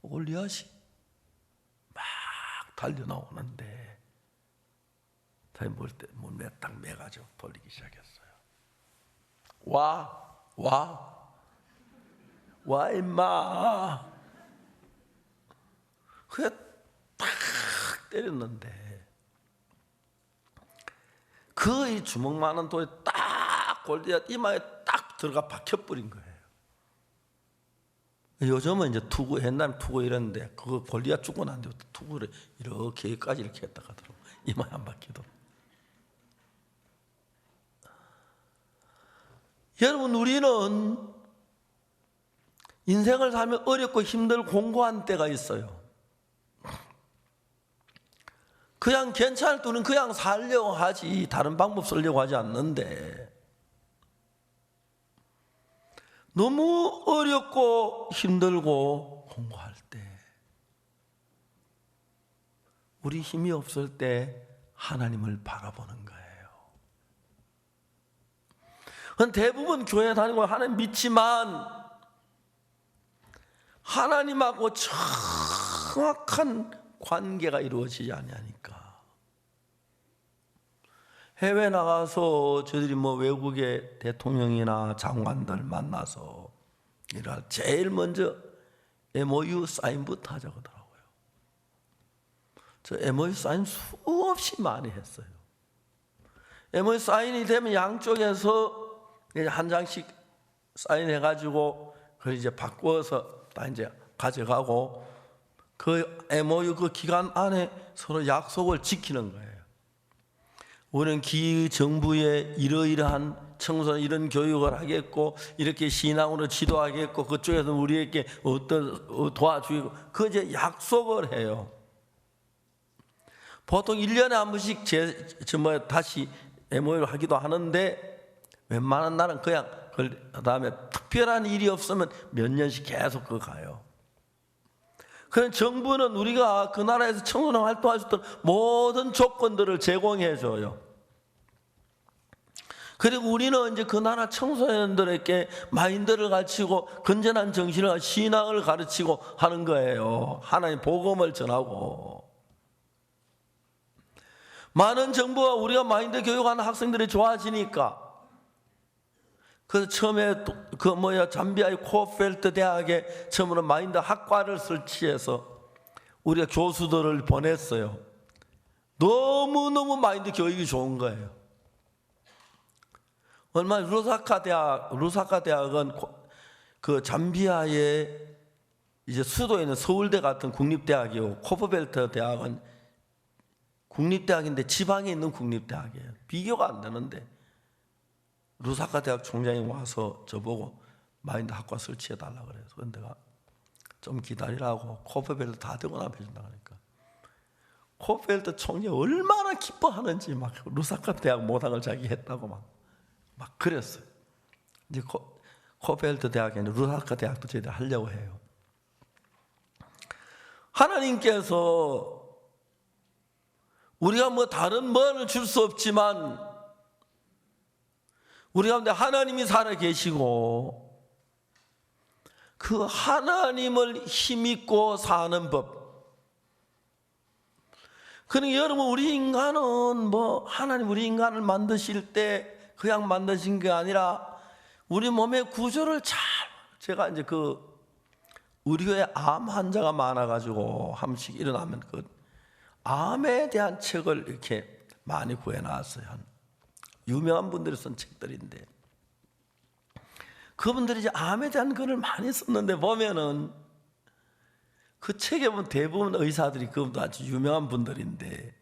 A: 골리앗이 막 달려나오는데 다시 물에 딱 매가지고 돌리기 시작했어요. 와 임마. 그게 딱 때렸는데 그 주먹 많은 돌이 딱 골리앗 이마에 딱 들어가 박혀버린 거예요. 요즘은 이제 투구, 옛날에 투구 이랬는데 그거 골리앗 죽고 난 뒤부터 투구를 이렇게까지 이렇게 했다 하더라고. 이마에 한 바퀴도. 여러분, 우리는 인생을 살면 어렵고 힘들고 공고한 때가 있어요. 그냥 괜찮을 때는 그냥 살려고 하지 다른 방법 쓰려고 하지 않는데, 너무 어렵고 힘들고 공고할 때, 우리 힘이 없을 때 하나님을 바라보는 거예요. 대부분 교회 다니고 하나님 믿지만 하나님하고 정확한 관계가 이루어지지 않으니까. 해외 나가서 저희들이 뭐 외국의 대통령이나 장관들 만나서 일할 제일 먼저 MOU 사인부터 하자고 하더라고요. 저 MOU 사인 수없이 많이 했어요. MOU 사인이 되면 양쪽에서 한 장씩 사인해가지고 그걸 이제 바꿔서 다 이제 가져가고, 그 MOU 그 기간 안에 서로 약속을 지키는 거예요. 우리는 정부에 이러이러한 청소년 이런 교육을 하겠고, 이렇게 신앙으로 지도하겠고, 그쪽에서 우리에게 어떤 도와주고, 그 이제 약속을 해요. 보통 1년에 한 번씩 다시 MOU를 하기도 하는데, 웬만한 날은 그냥 그다음에 특별한 일이 없으면 몇 년씩 계속 그거 가요. 그런 정부는 우리가 그 나라에서 청소년 활동할 수 있는 모든 조건들을 제공해 줘요. 그리고 우리는 이제 그 나라 청소년들에게 마인드를 가르치고 건전한 정신을, 신앙을 가르치고 하는 거예요. 하나님 복음을 전하고. 많은 정부가 우리가 마인드 교육하는 학생들이 좋아지니까, 그래서 처음에 잠비아의 코펠트 대학에 처음으로 마인드 학과를 설치해서 우리가 교수들을 보냈어요. 너무너무 마인드 교육이 좋은 거예요. 얼마 루사카 대학은 그 잠비아의 이제 수도에 있는 서울대 같은 국립대학이고, 코펠트 대학은 국립대학인데 지방에 있는 국립대학이에요. 비교가 안 되는데, 루사카 대학 총장이 와서 저보고 마인드 학과 설치해 달라고 그래서, 그런데 내가 좀 기다리라고, 코펠트 다 되고 나면 해준다고 하니까 코펠트 총장이 얼마나 기뻐하는지 막 루사카 대학 모당을 자기 했다고 막 그랬어요. 이제 코펠트 대학이 아니라 루사카 대학도 저희들 하려고 해요. 하나님께서 우리가 뭐 다른 뭐를 줄 수 없지만 우리 가운데 하나님이 살아 계시고, 그 하나님을 힘입고 사는 법. 그러니까 여러분, 우리 인간은 하나님 우리 인간을 만드실 때 그냥 만드신 게 아니라 우리 몸의 구조를 제가 이제 의료에 암 환자가 많아가지고 한 번씩 일어나면 그 암에 대한 책을 이렇게 많이 구해놨어요. 유명한 분들이 쓴 책들인데, 그분들이 이제 암에 대한 글을 많이 썼는데 보면은 그 책에 보면 대부분 의사들이 그분도 아주 유명한 분들인데,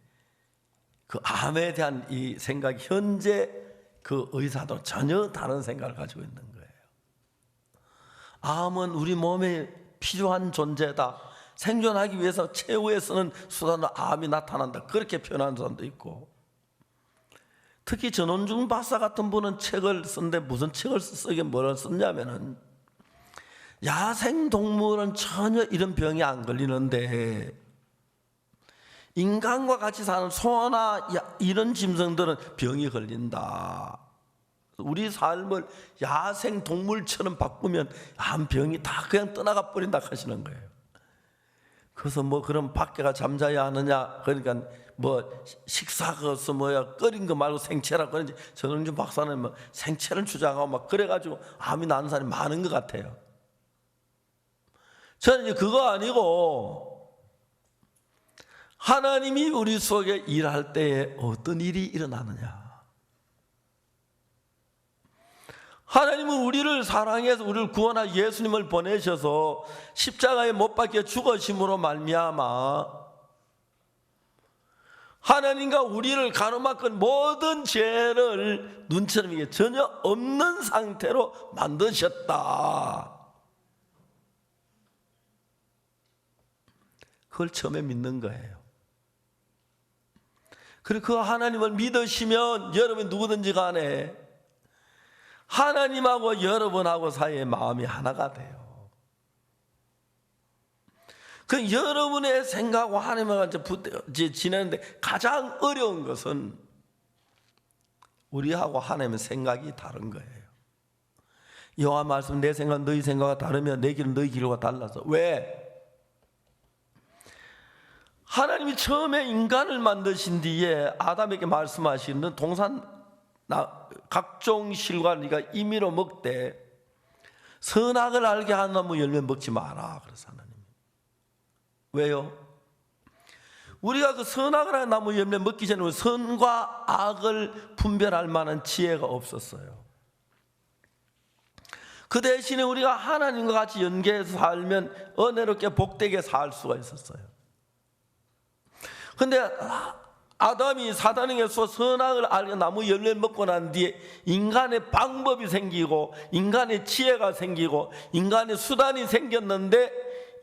A: 그 암에 대한 이 생각이 현재 그 의사도 전혀 다른 생각을 가지고 있는 거예요. 암은 우리 몸에 필요한 존재다. 생존하기 위해서 최후에 쓰는 수단으로 암이 나타난다. 그렇게 표현하는 사람도 있고, 특히 전원중 박사 같은 분은 책을 쓴데, 무슨 책을 쓰게 뭐를 썼냐면은, 야생동물은 전혀 이런 병이 안 걸리는데 인간과 같이 사는 소나 이런 짐승들은 병이 걸린다. 우리 삶을 야생동물처럼 바꾸면 한 병이 다 그냥 떠나가 버린다 하시는 거예요. 그래서 그럼 밖에가 잠자야 하느냐, 그러니까 식사가 끓인 거 말고 생채라 그런지 전원준 박사는 생채를 주장하고 막 그래가지고 암이 나는 사람이 많은 것 같아요. 저는 이제 그거 아니고, 하나님이 우리 속에 일할 때에 어떤 일이 일어나느냐, 하나님은 우리를 사랑해서 우리를 구원할 예수님을 보내셔서 십자가에 못 박혀 죽으심으로 말미암아 하나님과 우리를 가로막은 모든 죄를 눈처럼 이게 전혀 없는 상태로 만드셨다. 그걸 처음에 믿는 거예요. 그리고 그 하나님을 믿으시면 여러분이 누구든지 간에 하나님하고 여러분하고 사이의 마음이 하나가 돼요. 그 여러분의 생각과 하나님과 지내는데 가장 어려운 것은 우리하고 하나님의 생각이 다른 거예요. 여호와 말씀 내 생각 너희 생각과 다르면 내 길은 너희 길과 달라서. 왜? 하나님이 처음에 인간을 만드신 뒤에 아담에게 말씀하시는 동산 각종 실과 네가 임의로 먹되 선악을 알게 하는 나무 열매 먹지 마라. 그래서 하나님. 왜요? 우리가 그 선악을 하는 나무 열매 먹기 전에 선과 악을 분별할 만한 지혜가 없었어요. 그 대신에 우리가 하나님과 같이 연계해서 살면 은혜롭게 복되게 살 수가 있었어요. 근데 아담이 사단에게서 선악을 알게 나무 열매를 먹고 난 뒤에 인간의 방법이 생기고 인간의 지혜가 생기고 인간의 수단이 생겼는데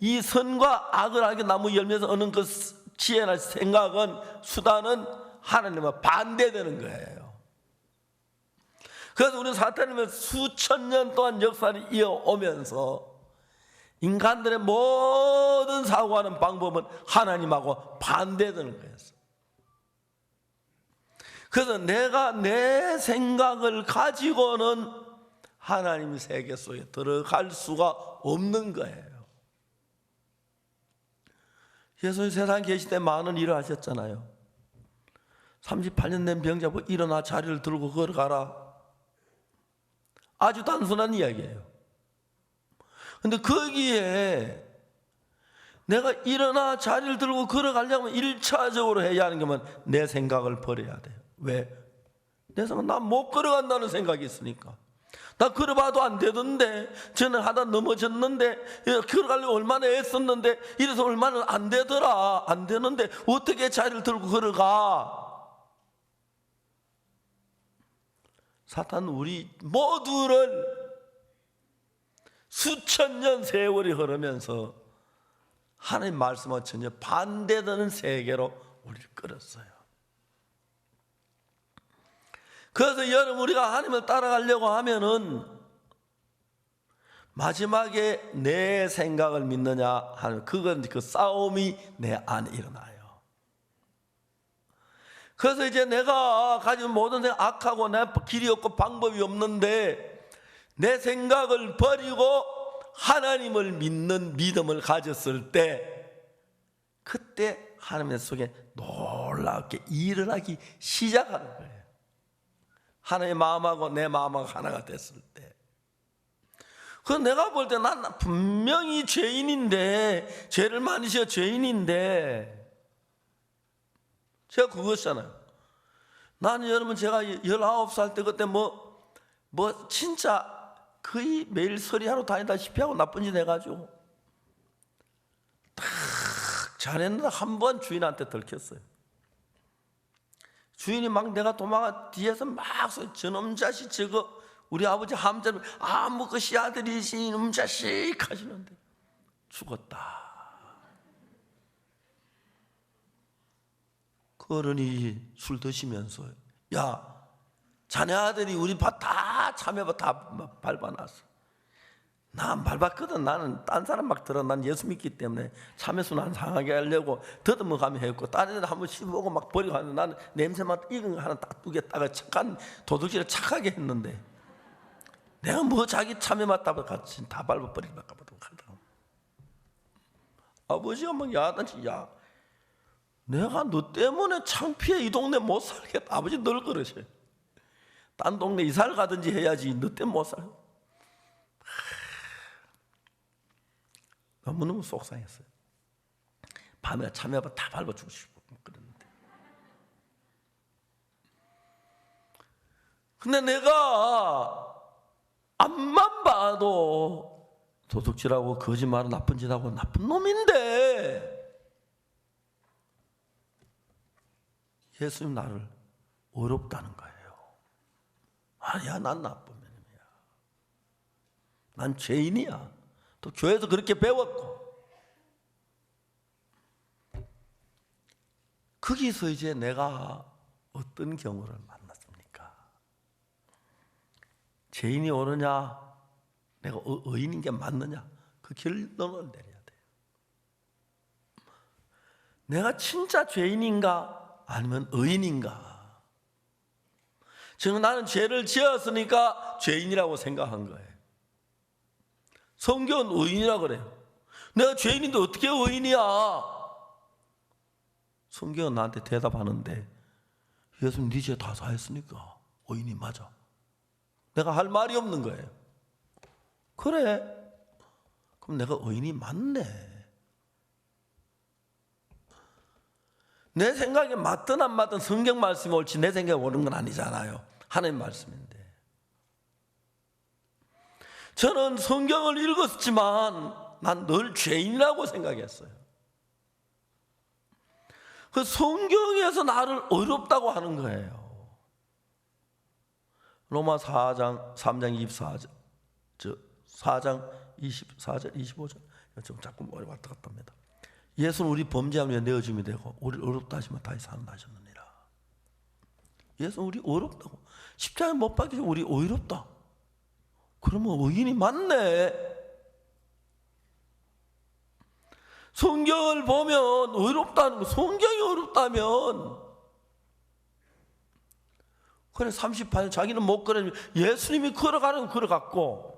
A: 이 선과 악을 알게 나무 열매에서 얻는 그 지혜나 생각은 수단은 하나님과 반대되는 거예요. 그래서 우리는 사탄이면 수천 년 동안 역사를 이어오면서 인간들의 모든 사고하는 방법은 하나님하고 반대되는 거예요. 그래서 내가 내 생각을 가지고는 하나님의 세계 속에 들어갈 수가 없는 거예요. 예수님 세상 계실 때 많은 일을 하셨잖아요. 38년 된 병자 보고 일어나 자리를 들고 걸어가라. 아주 단순한 이야기예요. 근데 거기에 내가 일어나 자리를 들고 걸어가려면 1차적으로 해야 하는 게 내 생각을 버려야 돼요. 왜? 내 생각, 난 못 걸어간다는 생각이 있으니까. 나 걸어봐도 안 되던데, 전에 하다 넘어졌는데, 걸어가려고 얼마나 애썼는데, 이래서 얼마나 안 되더라. 안 되는데, 어떻게 자리를 들고 걸어가? 사탄은 우리 모두를 수천 년 세월이 흐르면서 하나님 말씀과 전혀 반대되는 세계로 우리를 끌었어요. 그래서 여러분 우리가 하나님을 따라가려고 하면은 마지막에 내 생각을 믿느냐 하는 그건 그 싸움이 내 안에 일어나요. 그래서 이제 내가 가진 모든 생각 악하고 내 길이 없고 방법이 없는데 내 생각을 버리고 하나님을 믿는 믿음을 가졌을 때 그때 하나님의 속에 놀랍게 일을 하기 시작하는 거예요. 하나님의 마음하고 내 마음하고 하나가 됐을 때. 그 내가 볼 때 난 분명히 죄인인데 죄를 많이 지어 죄인인데 제가 그것이잖아요. 나는 여러분 제가 19살 때 그때 뭐 진짜 거의 매일 서리하러 다니다시피 하고 나쁜 짓 해가지고 딱 잘했는데 한 번 주인한테 들켰어요. 주인이 막 내가 도망가 뒤에서 막 저놈 자식 저거 우리 아버지 함자를 아무 것이 아들이시 이놈 자식 하시는데 죽었다. 그 어른이 술 드시면서 야 자네 아들이 우리 밭 다 참외밭 다 밟아놨어. 나 안 밟았거든. 나는 딴 사람 막 들어. 난 예수 믿기 때문에 참외수는 안 상하게 하려고 더듬어 가며 했고 다른 애들 한번 씹어보고 막 버리고 하는데 나는 냄새만 익은 거 하나 딱 두겠다가 착한 도둑질을 착하게 했는데 내가 뭐 자기 참외맛 같이 다 밟아버리고 하더라고. 아버지가 막 야단치 야 내가 너 때문에 창피해 이 동네 못 살겠다. 아버지 늘 그러셔. 딴 동네 이사를 가든지 해야지 너 때문에 못 살. 너무너무 속상했어요. 밤에 참외밭 다 밟아주고 싶고 그랬는데. 근데 내가 앞만 봐도 도둑질하고 거짓말하고 나쁜 짓하고 나쁜 놈인데 예수님 나를 어렵다는 거예요. 아니야, 난 나쁜 놈이야. 난 죄인이야. 또 교회에서 그렇게 배웠고. 거기서 이제 내가 어떤 경우를 만났습니까? 죄인이 옳으냐, 내가 의인인 게 맞느냐, 그 결론을 내려야 돼요. 내가 진짜 죄인인가 아니면 의인인가? 지금 나는 죄를 지었으니까 죄인이라고 생각한 거예요. 성경은 의인이라고 그래요. 내가 죄인인데 어떻게 의인이야? 성경은 나한테 대답하는데, 예수님 네 죄 다 사했으니까 의인이 맞아. 내가 할 말이 없는 거예요. 그래, 그럼 내가 의인이 맞네. 내 생각에 맞든 안 맞든 성경 말씀이 옳지 내 생각에 옳은 건 아니잖아요. 하나님 말씀인데. 저는 성경을 읽었지만 난 늘 죄인이라고 생각했어요. 그 성경에서 나를 어렵다고 하는 거예요. 로마 4장 24절, 4장 24절 25절 좀 자꾸 머리 왔다 갔다 합니다. 예수는 우리 범죄함에 내어줌이 되고 우리를 어렵다 하시면 다시 산다 하셨느니라. 예수는 우리 어렵다고, 십자가에 못 박히시고 우리 어렵다. 그러면 의인이 맞네. 성경을 보면 어렵다는 거, 성경이 어렵다면, 그래 38년 자기는 못 걸으면 예수님이 걸어가는 건 걸어갔고,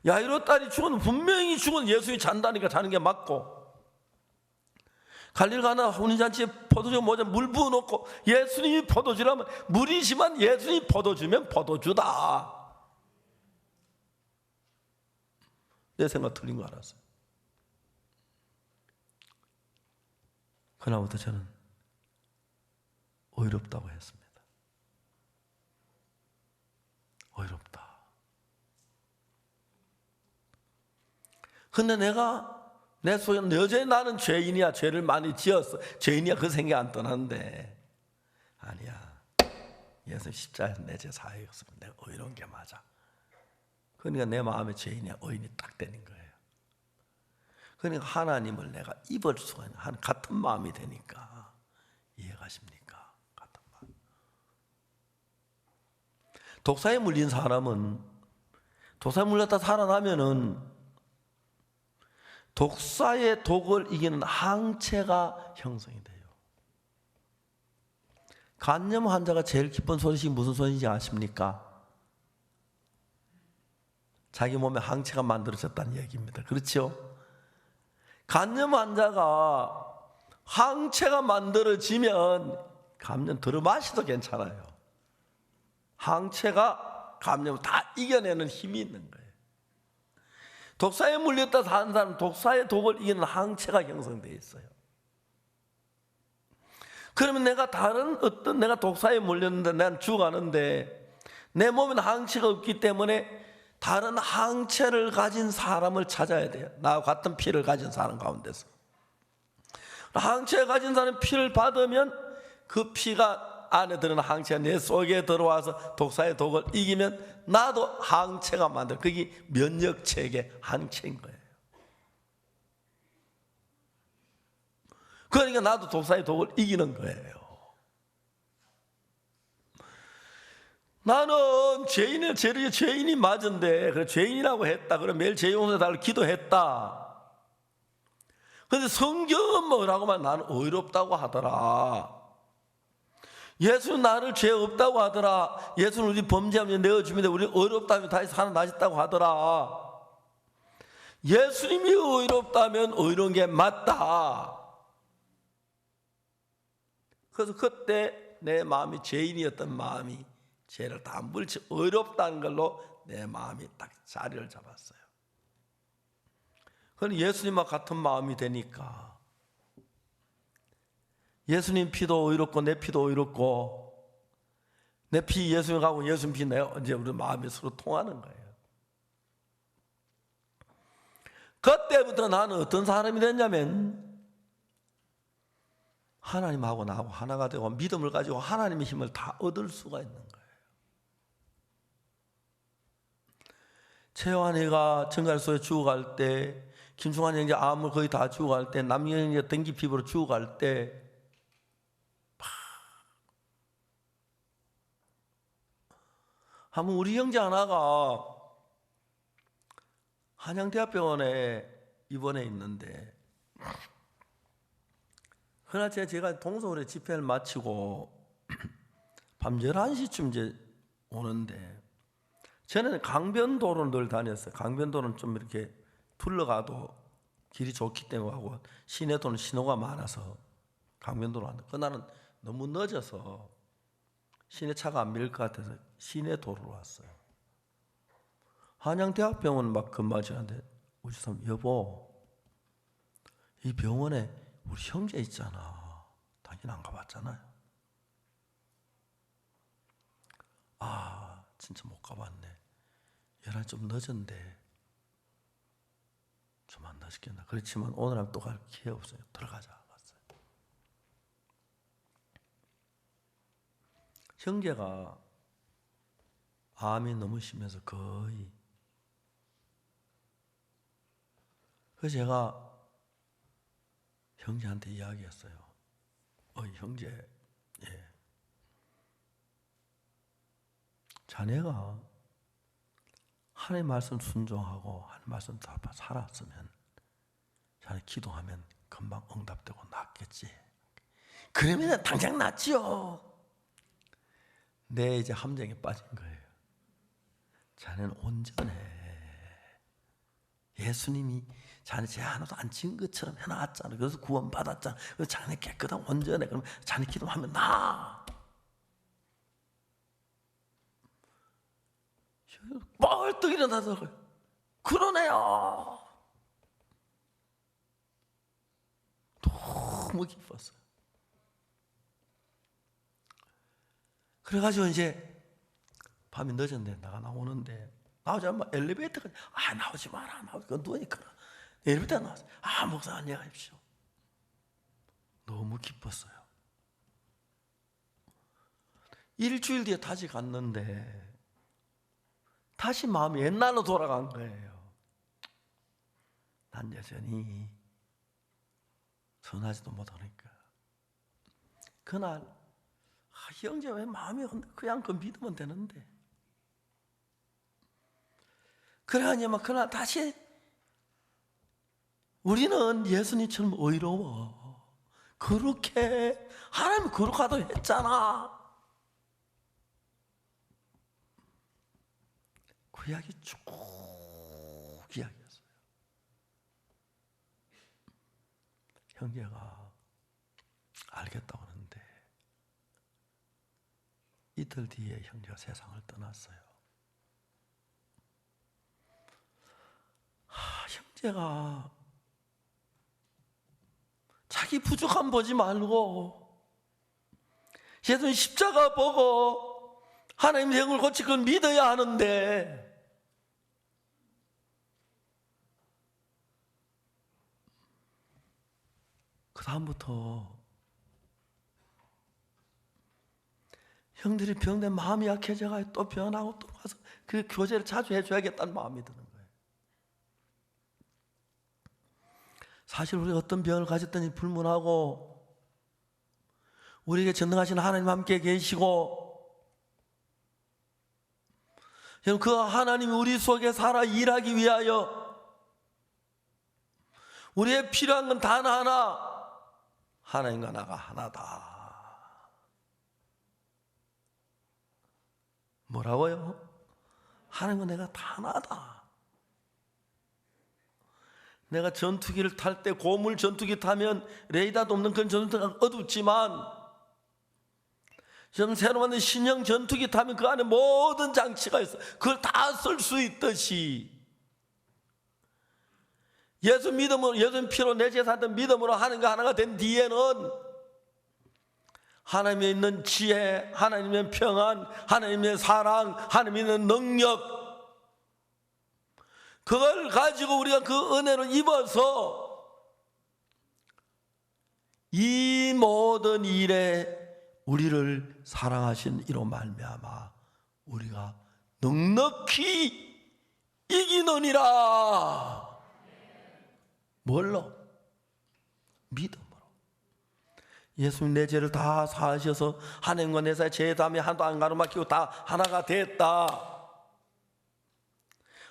A: 야이로 딸이 죽은 분명히 죽은 예수님이 잔다니까 자는 게 맞고, 갈릴 가나 혼인잔치에 포도주 모자 물 부어놓고 예수님이 포도주라면 물이지만 예수님이 포도주면 포도주다. 내 생각 틀린 거 알았어요. 그날부터 저는 어렵다고 했습니다. 어렵다. 근데 내 속에 여전히 나는 죄인이야, 죄를 많이 지었어, 죄인이야, 그 생각 안 떠나는데, 아니야, 예수 십자가에서 내 죄 사하였으면 내가 의로운 게 맞아. 그러니까 내 마음에 죄인이야, 의인이 딱 되는 거예요. 그러니까 하나님을 내가 입을 수가 있는 같은 마음이 되니까. 이해가십니까? 같은 마음. 독사에 물린 사람은, 독사에 물렸다 살아나면은 독사의 독을 이기는 항체가 형성이 돼요. 간염 환자가 제일 기쁜 소식이 무슨 소식인지 아십니까? 자기 몸에 항체가 만들어졌다는 얘기입니다. 그렇죠? 간염 환자가 항체가 만들어지면 감염 들어마셔도 괜찮아요. 항체가 감염을 다 이겨내는 힘이 있는 거예요. 독사에 물렸다 사는 사람은 독사의 독을 이기는 항체가 형성되어 있어요. 그러면 내가 내가 독사에 물렸는데 난 죽어가는데 내 몸에는 항체가 없기 때문에 다른 항체를 가진 사람을 찾아야 돼요. 나와 같은 피를 가진 사람 가운데서. 항체 가진 사람이 피를 받으면 그 피가 안에 들어있는 항체가 내 속에 들어와서 독사의 독을 이기면 나도 항체가 만들어. 그게 면역체계 항체인 거예요. 그러니까 나도 독사의 독을 이기는 거예요. 나는 죄인이 맞은데, 그래, 죄인이라고 했다. 그래, 매일 죄 용서해 달라고 기도했다. 그런데 성경은 뭐라고 하면 나는 의롭다고 하더라. 예수는 나를 죄 없다고 하더라. 예수는 우리 범죄하면 내어주면 우리 의롭다면 다시 살아나셨다고 하더라. 예수님이 의롭다면 의로운 게 맞다. 그래서 그때 내 마음이 죄인이었던 마음이 죄를 다 물치 의롭다는 걸로 내 마음이 딱 자리를 잡았어요. 그럼 예수님과 같은 마음이 되니까 예수님 피도 의롭고 내 피도 의롭고 내 피 예수님 가고 예수님 피 내가 언제 우리 마음이 서로 통하는 거예요. 그때부터 나는 어떤 사람이 됐냐면 하나님하고 나하고 하나가 되고 믿음을 가지고 하나님의 힘을 다 얻을 수가 있는 거예요. 최환이가 정갈소에 죽어갈 때, 김충환 형제 암을 거의 다 죽어갈 때, 남경 형제 dengue 피부로 죽어갈 때 한번 우리 형제 하나가 한양대학병원에 입원해 있는데, 그날 제가 동서울에 집회를 마치고 밤 11시쯤 이제 오는데, 저는 강변도로를 늘 다녔어요. 강변도로는 좀 이렇게 둘러가도 길이 좋기 때문에 하고, 시내도로는 신호가 많아서 강변도로 왔는데, 그날은 너무 늦어서 시내차가 안 밀릴 것 같아서 시내도로로 왔어요. 한양대학병원 막 근무하시는데 우리 사람, 여보, 이 병원에 우리 형제 있잖아. 당연히 안 가봤잖아요. 아, 진짜 못 가봤네. 11시 좀 늦었는데 좀 안 늦었겠나. 그렇지만 오늘은 또 갈 기회 없어요. 들어가자. 갔어요. 형제가 암이 너무 심해서 거의, 그래서 제가 형제한테 이야기했어요. 형제, 예, 자네가 하나님 말씀 순종하고 하나님 말씀 다 살았으면 자네 기도하면 금방 응답되고 낫겠지. 그러면 당장 낫지요. 내 이제 함정에 빠진 거예요. 자네는 온전해. 예수님이 자네 죄 하나도 안 지은 것처럼 해놨잖아. 그래서 구원 받았잖아. 그래서 자네 깨끗하고 온전해. 그럼 자네 기도하면 나. 뻘떡 일어나서 그러네요. 너무 기뻤어요. 그래가지고 이제 밤이 늦었는데 나오는데, 나오자마자 엘리베이터까지, 나오지 마라, 나오지, 누우니까 엘리베이터 나왔어요. 목사 안녕하십시오. 너무 기뻤어요. 일주일 뒤에 다시 갔는데 다시 마음이 옛날로 돌아간 거예요. 난 여전히 전하지도 못하니까. 그날 형제 왜 마음이 그냥 믿으면 되는데. 그러니까 그날 다시 우리는 예수님처럼 의로워. 그렇게 하나님이 거룩하다고 했잖아. 그 이야기 쭉 이야기했어요. 형제가 알겠다고 하는데 이틀 뒤에 형제가 세상을 떠났어요. 형제가 자기 부족함 보지 말고 예수님 십자가 보고 하나님의 영을 고치 그걸 믿어야 하는데, 그 다음부터 형들이 병든 마음이 약해져가 또 병원하고 또 가서 그 교제를 자주 해줘야겠다는 마음이 드는 거예요. 사실 우리가 어떤 병을 가졌든지 불문하고 우리에게 전능하신 하나님 함께 계시고, 그 하나님이 우리 속에 살아 일하기 위하여 우리의 필요한 건 단 하나, 하나님과 나가 하나다. 뭐라고요? 하나님과 내가 다 하나다. 내가 전투기를 탈 때 고물 전투기 타면 레이더도 없는 그런 전투기가 어둡지만, 지금 새로 만든 신형 전투기 타면 그 안에 모든 장치가 있어. 그걸 다 쓸 수 있듯이 예수 믿음으로, 예수 피로 내 죄 샀던 믿음으로 하는 거 하나가 된 뒤에는 하나님에 있는 지혜, 하나님의 평안, 하나님의 사랑, 하나님에 있는 능력, 그걸 가지고 우리가 그 은혜를 입어서 이 모든 일에 우리를 사랑하신 이로 말미암아 우리가 넉넉히 이기느니라. 뭘로? 믿음으로. 예수님 내 죄를 다 사하셔서 하나님과 내 사이 죄 담에 하나도 안 가로막히고 다 하나가 됐다.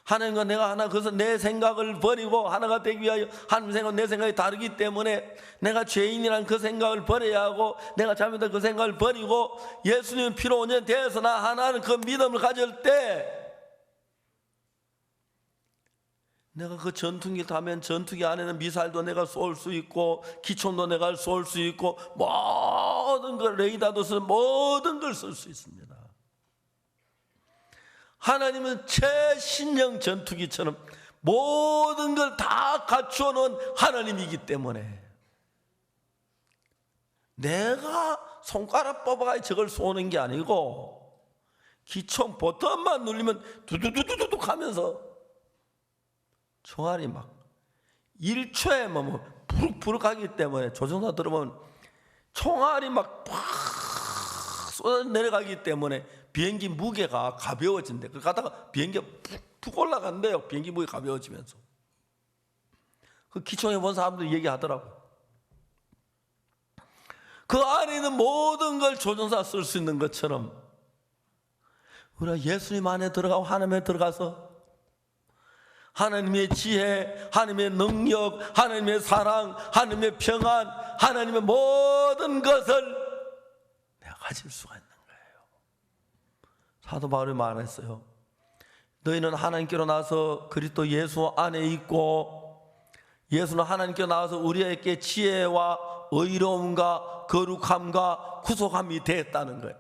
A: 하나님과 내가 하나, 그래서 내 생각을 버리고 하나가 되기 위하여 하나님 생각과 내 생각이 다르기 때문에 내가 죄인이란 그 생각을 버려야 하고 내가 잘못한 그 생각을 버리고 예수님 피로 온전히 되어서 나 하나는 그 믿음을 가질 때 내가 그 전투기를 타면 전투기 안에는 미사일도 내가 쏠 수 있고 기총도 내가 쏠 수 있고 모든 걸 레이더도 쓸 모든 걸 쓸 수 있습니다. 하나님은 최신형 전투기처럼 모든 걸 다 갖추어 놓은 하나님이기 때문에 내가 손가락 뽑아가 저걸 쏘는 게 아니고 기총 버튼만 누르면 두두두두두 하면서 총알이 막 1초에 뭐 부룩부룩 하기 때문에 조종사 들어보면 총알이 막 팍 쏟아 내려가기 때문에 비행기 무게가 가벼워진대. 그 가다가 비행기가 푹 올라간대요. 비행기 무게 가벼워지면서. 그 기총에 본 사람들이 얘기하더라고. 그 안에 있는 모든 걸 조종사 쓸 수 있는 것처럼 우리가 예수님 안에 들어가고 하나님에 들어가서 하나님의 지혜, 하나님의 능력, 하나님의 사랑, 하나님의 평안, 하나님의 모든 것을 내가 가질 수가 있는 거예요. 사도 바울이 말했어요. 너희는 하나님께로 나서 그리스도 예수 안에 있고 예수는 하나님께로 나와서 우리에게 지혜와 의로움과 거룩함과 구속함이 됐다는 거예요.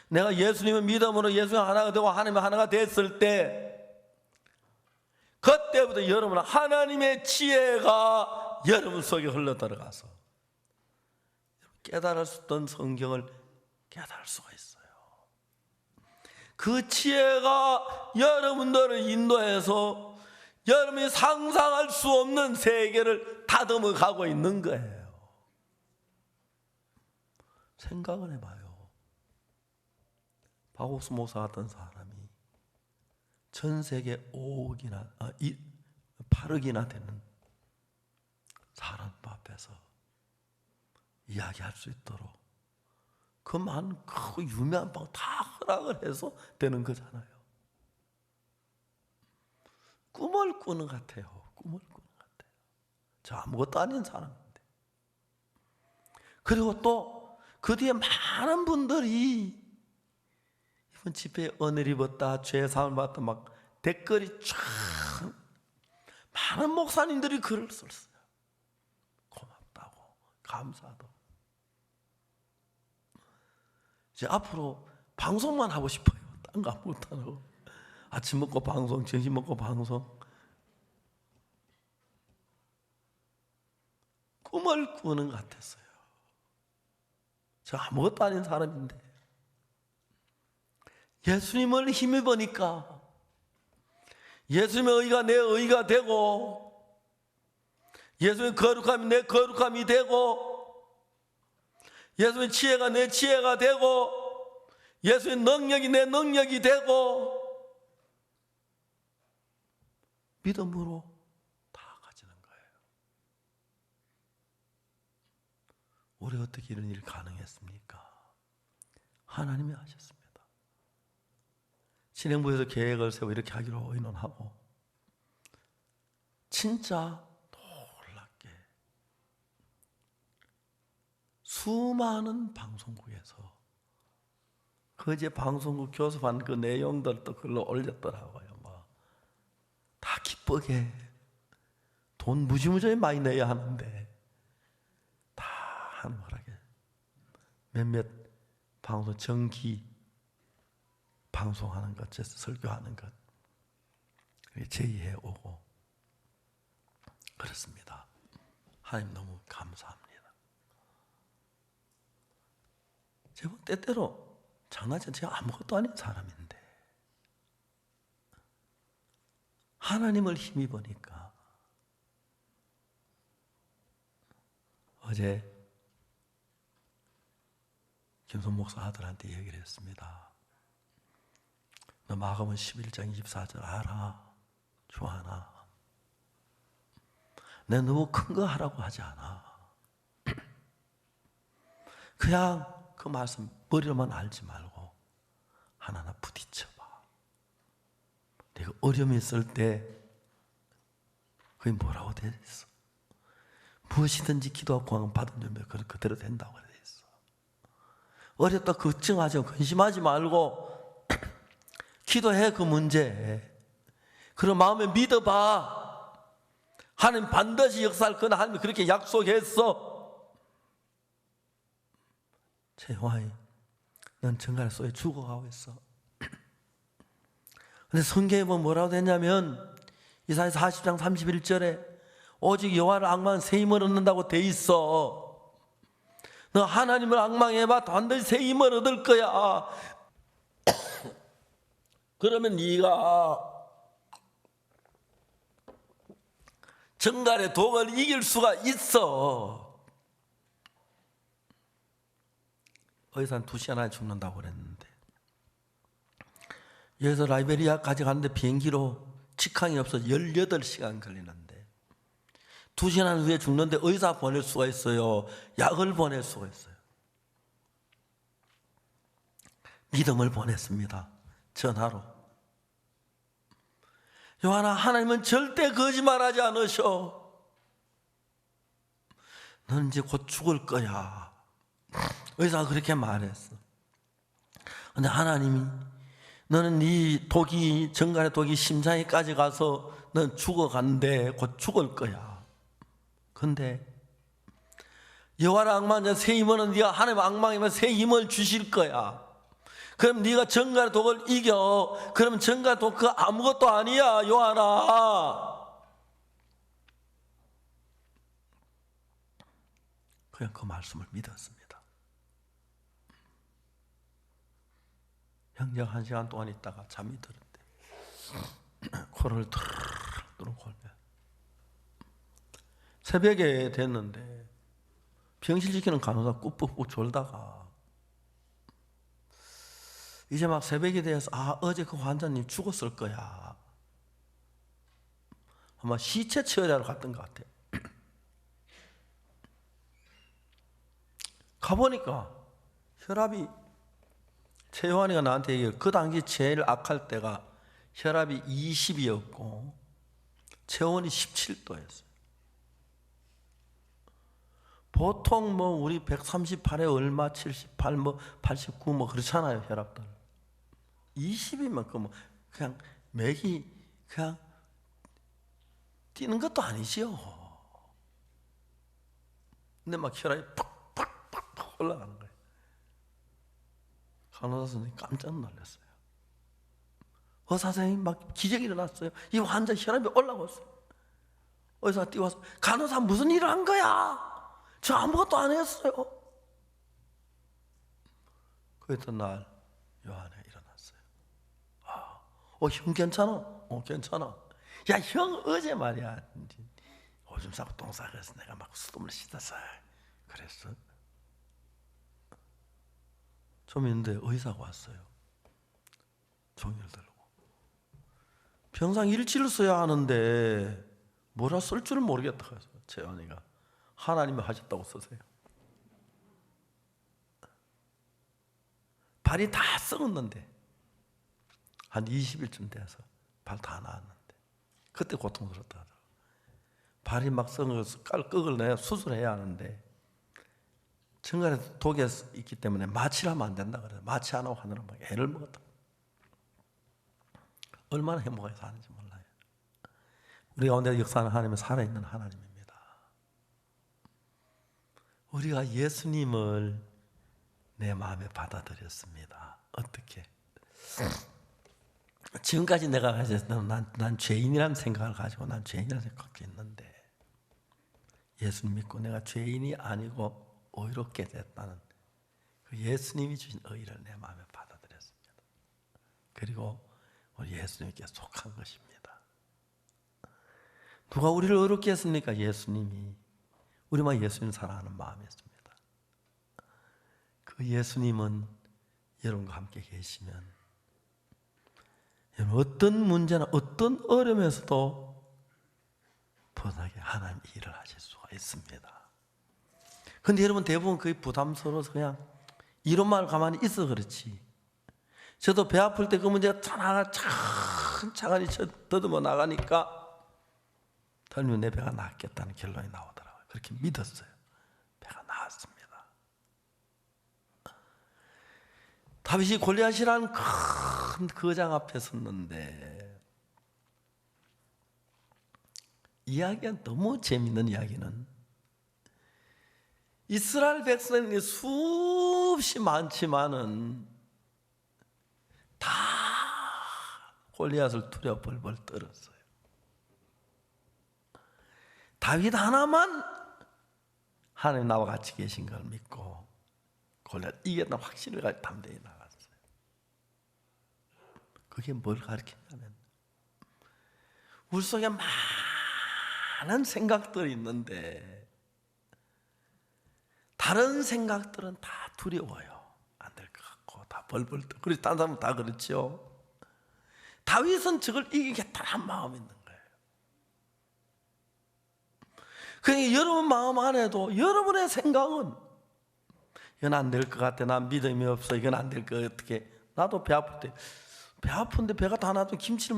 A: 내가 예수님의 믿음으로 예수님 하나가 되고 하나님의 하나가 됐을 때 그때부터 여러분은 하나님의 지혜가 여러분 속에 흘러들어가서 깨달을 수 없던 성경을 깨달을 수가 있어요. 그 지혜가 여러분들을 인도해서 여러분이 상상할 수 없는 세계를 다듬어 가고 있는 거예요. 생각을 해봐요. 바고스 목사 같은 사람이 전 세계 5억이나 8억이나 되는 사람 앞에서 이야기할 수 있도록 그 많은 크고 유명한 방 다 허락을 해서 되는 거잖아요. 꿈을 꾸는 것 같아요. 꿈을 꾸는 것 같아요. 저 아무것도 아닌 사람인데. 그리고 또 그 뒤에 많은 분들이 이번 집회에 은혜를 입었다, 죄사함을 받다 막 댓글이 쫙 많은 목사님들이 글을 썼어요. 고맙다고, 감사하다고. 이제 앞으로 방송만 하고 싶어요. 딴 거 아무것도 안 하고. 아침 먹고 방송, 점심 먹고 방송. 꿈을 꾸는 것 같았어요. 저 아무것도 아닌 사람인데 예수님을 힘입으니까 예수님의 의가 내 의가 되고 예수님의 거룩함이 내 거룩함이 되고 예수님의 지혜가 내 지혜가 되고 예수님의 능력이 내 능력이 되고 믿음으로 다 가지는 거예요. 우리 어떻게 이런 일이 가능했습니까? 하나님이 하셨습니다. 진행부에서 계획을 세워 이렇게 하기로 의논하고 진짜 놀랍게 수많은 방송국에서 그 이제 방송국 교섭한 그 내용들도 글로 올렸더라고요. 뭐 다 기쁘게 돈 무지무지하게 많이 내야 하는데 다 한벌하게 몇몇 방송 정기 방송하는 것, 설교하는 것 제의해 오고 그렇습니다. 하나님 너무 감사합니다. 제가 때때로 장난쳐 제가 아무것도 아닌 사람인데 하나님을 힘입으니까 어제 김선 목사 아들한테 얘기를 했습니다. 너 마가복음 11장 24절 알아? 조하나, 내가 너무 큰 거 하라고 하지 않아. 그냥 그 말씀 머리로만 알지 말고 하나하나 부딪혀봐. 내가 어려움이 있을 때 그게 뭐라고 되어 있어? 무엇이든지 기도하고 구하면 받은 줄 믿고 그대로 된다고 되어 있어. 어렵다 걱정하지 말고 근심하지 말고 기도해. 그 문제 그런 마음에 믿어봐. 하나님 반드시 역사할 거나 하나님이 그렇게 약속했어. 재화이, 넌 정갈 속에 죽어가고 있어. 근데 성경에 보면 뭐라고 되냐면 이사야 40장 31절에 오직 여호와를 악망하면 새 힘을 얻는다고 돼 있어. 너 하나님을 악망해봐. 반드시 새 힘을 얻을 거야. 그러면 네가 정갈의 독을 이길 수가 있어. 의사는 2시간 안에 죽는다고 그랬는데 여기서 라이베리아까지 가는데 비행기로 직항이 없어서 18시간 걸리는데 2시간 후에 죽는데 의사 보낼 수가 있어요? 약을 보낼 수가 있어요? 믿음을 보냈습니다. 전화로. 요한아, 하나님은 절대 거짓말하지 않으셔. 너는 이제 곧 죽을 거야. 의사가 그렇게 말했어. 근데 하나님이 너는 네 독이, 정갈의 독이 심장에까지 가서 넌 죽어간대. 곧 죽을 거야. 근데 여호와를 악망하면 새 힘을 얻는 네가 하나님 악망이면 새 힘을 주실 거야. 그럼 네가 정갈의 독을 이겨. 그러면 정갈의 독 그거 아무것도 아니야, 요한아. 그냥 그 말씀을 믿었습니다. 형제가 1시간 동안 있다가 잠이 들었대. 코를 뚫어 골며 새벽에 됐는데 병실 지키는 간호사 꾹꾹꾹 졸다가 이제 막 새벽이 되어서 어제 그 환자님 죽었을 거야. 아마 시체 치료하러 갔던 것 같아. 가보니까 혈압이, 최요한이가 나한테 얘기해. 그 당시 제일 악할 때가 혈압이 20이었고 체온이 17도였어요. 보통 뭐 우리 138에 얼마, 78, 뭐 89 뭐 그렇잖아요, 혈압들. 20이면 그냥 맥이 그냥 뛰는 것도 아니지요. 근데 막 혈압이 팍팍팍 올라가는 거예요. 간호사 선생님 깜짝 놀랐어요. 의사 선생님 막 기적이 일어났어요. 이 환자 혈압이 올라왔어요. 의사가 뛰어와서 간호사 무슨 일을 한 거야? 저 아무것도 안 했어요. 그랬던 날 요한에 일어났어요. 형 괜찮아? 괜찮아. 야, 형 어제 말이야 오줌 싸고 똥 싸고 그래서 내가 막 수돗물 씻었어. 그랬어. 좀 있는데 의사가 왔어요. 종이를 들고. 평상 일지를 써야 하는데 뭐라 쓸 줄을 모르겠다 그래서 재환이가 하나님이 하셨다고 쓰세요. 발이 다 썩었는데 한 20일쯤 돼서 발 다 나왔는데 그때 고통스럽다 하더라고요. 발이 막 썩어서 깔끔을 내야 수술해야 하는데 정갈에 독이 있기 때문에 마취를 하면 안 된다 그래요. 마취 안 하고 하느라 막 애를 먹었다. 얼마나 행복하게 사는지 몰라요. 우리 가운데 역사하는 하나님은 살아있는 하나님입니다. 우리가 예수님을 내 마음에 받아들였습니다. 어떻게? 지금까지 내가 가졌던 난 죄인이라는 생각을 가지고 난 죄인이라는 생각을 갖고 있는데 예수님 믿고 내가 죄인이 아니고 의롭게 됐다는 예수님이 주신 의를 내 마음에 받아들였습니다. 그리고 우리 예수님께 속한 것입니다. 누가 우리를 어렵게 했습니까? 예수님이. 우리만 예수님 사랑하는 마음이었습니다. 그 예수님은 여러분과 함께 계시면 여러분 어떤 문제나 어떤 어려움에서도 편하게 하나님 일을 하실 수가 있습니다. 그런데 여러분 대부분 거의 부담스러워서 그냥 이런만 가만히 있어 그렇지. 저도 배 아플 때 그 문제가 하나 차근차근히 더듬어 나가니까 덜면 내 배가 낫겠다는 결론이 나오더라고요. 그렇게 믿었어요. 배가 나았습니다. 다윗이 골리앗이라는 큰 거장 앞에 섰는데 이야기가 너무 재밌는 이야기는 이스라엘 백성이 수없이 많지만은 다 골리앗을 두려워 벌벌 떨었어요. 다윗 하나만 하나님 나와 같이 계신 걸 믿고 골리앗 이겼다는 확신을 가지고 담대히 나갔어요. 그게 뭘 가르치냐면 우리 속에 많은 생각들이 있는데 다른 생각들은 다 두려워요. 안 될 것 같고 다 벌벌 떨고 그래서 다른 사람은 다 그렇죠. 다윗은 저걸 이기겠다는 마음이 있는 거예요. 그러니까 여러분 마음 안에도 여러분의 생각은 이건 안 될 것 같아. 난 믿음이 없어. 이건 안 될 것 같아. 어떻게 나도 배 아플 때 배 아픈데 배가 다 나도 김치를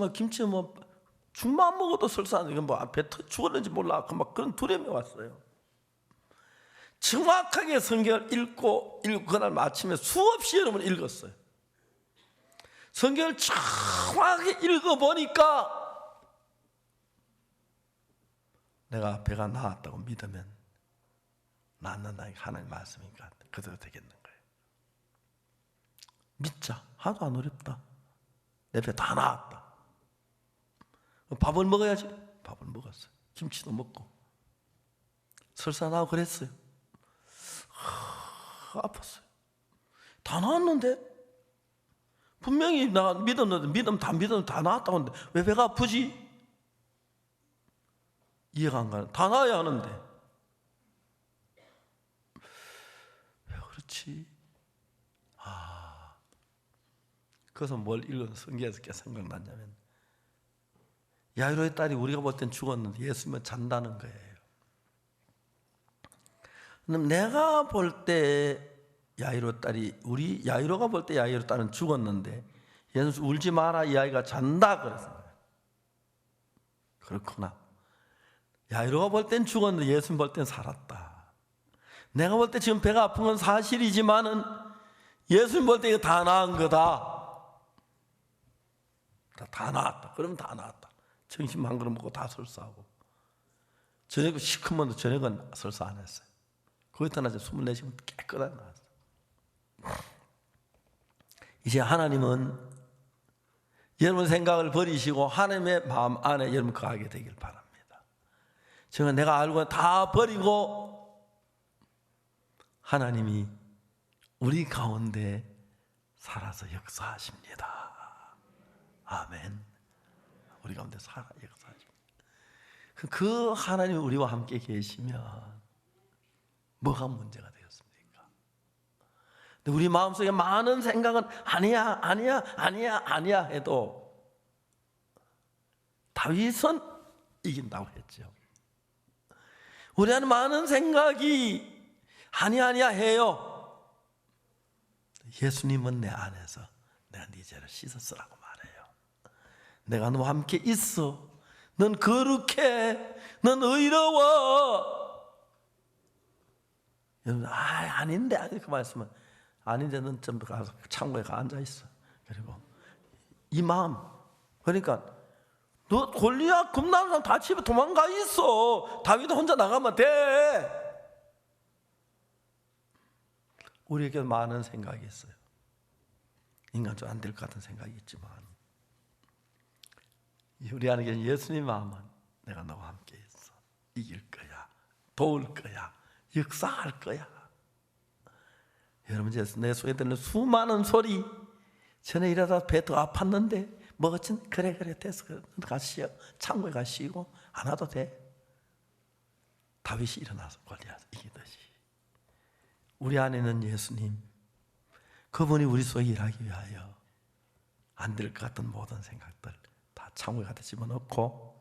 A: 죽만 먹어도 설사 이건 배 죽었는지 몰라. 막 그런 두려움이 왔어요. 정확하게 성경을 읽고 그날 마침에 수없이 여러분 읽었어요. 성경을 정확하게 읽어보니까 내가 배가 나았다고 믿으면 낫는다. 하나님 말씀이니까 그대로 되겠는 거예요. 믿자. 하나도 안 어렵다. 내 배 다 나았다. 밥을 먹어야지. 밥을 먹었어요. 김치도 먹고 설사 나고 그랬어요. 아팠어요. 다 나았는데 분명히 나 믿었는데 다 믿었는데 다 나았다고 하는데 왜 배가 아프지? 이해가 안 가는. 다 나아야 하는데 왜 그렇지? 그래서 뭘 읽어서 성경에서 생각났냐면 야이로의 딸이 우리가 볼 땐 죽었는데 예수님은 잔다는 거예요. 그럼 내가 볼 때 야이로 딸이 우리 야이로가 볼 때 야이로 딸은 죽었는데 예수 울지 마라 이 아이가 잔다 그랬어요. 그렇구나. 야이로가 볼 땐 죽었는데 예수님 볼 땐 살았다. 내가 볼 때 지금 배가 아픈 건 사실이지만은 예수님 볼 때 이거 다 나은 거다. 다 나았다. 그러면 다 나았다. 점심 한 그릇 먹고 다 설사하고 저녁 시커먼 저녁은 설사 안 했어요. 거기다 나서 24시간 깨끗하게 나왔어요. 이제 하나님은 여러분 생각을 버리시고 하나님의 마음 안에 여러분 거하게 되길 바랍니다. 제가 내가 알고 다 버리고 하나님이 우리 가운데 살아서 역사하십니다. 아멘. 우리 가운데 살아 역사하십니다. 그 하나님이 우리와 함께 계시면 뭐가 문제가 되겠습니까? 근데 우리 마음속에 많은 생각은 아니야 해도 다윗은 이긴다고 했죠. 우리 안에 많은 생각이 아니야 해요. 예수님은 내 안에서 내가 네 죄를 씻었으라고 말해요. 내가 너와 함께 있어. 넌 거룩해. 넌 의로워. 여러분 아닌데 그 말씀은 아닌데 넌 좀 가서 창고에 가 앉아 있어. 그리고 이 마음 그러니까 너 골리앗 겁나는 사람 다 집에 도망가 있어. 다윗도 혼자 나가면 돼. 우리에게 많은 생각이 있어요. 인간적으로 안 될 것 같은 생각이 있지만 우리 안에 계신 예수님 마음은 내가 너와 함께 있어. 이길 거야. 도울 거야. 역사할 거야. 여러분, 이제 내 속에 들리는 수많은 소리, 전에 일하다 배 더 아팠는데 뭐 어쨌든 그래 됐어, 가시오, 창고에 가시고 안 와도 돼. 다윗이 일어나서 골리앗을 이기듯이 우리 안에는 예수님, 그분이 우리 속에 일하기 위하여 안 될 것 같은 모든 생각들 다 창고에 갖다 집어넣고,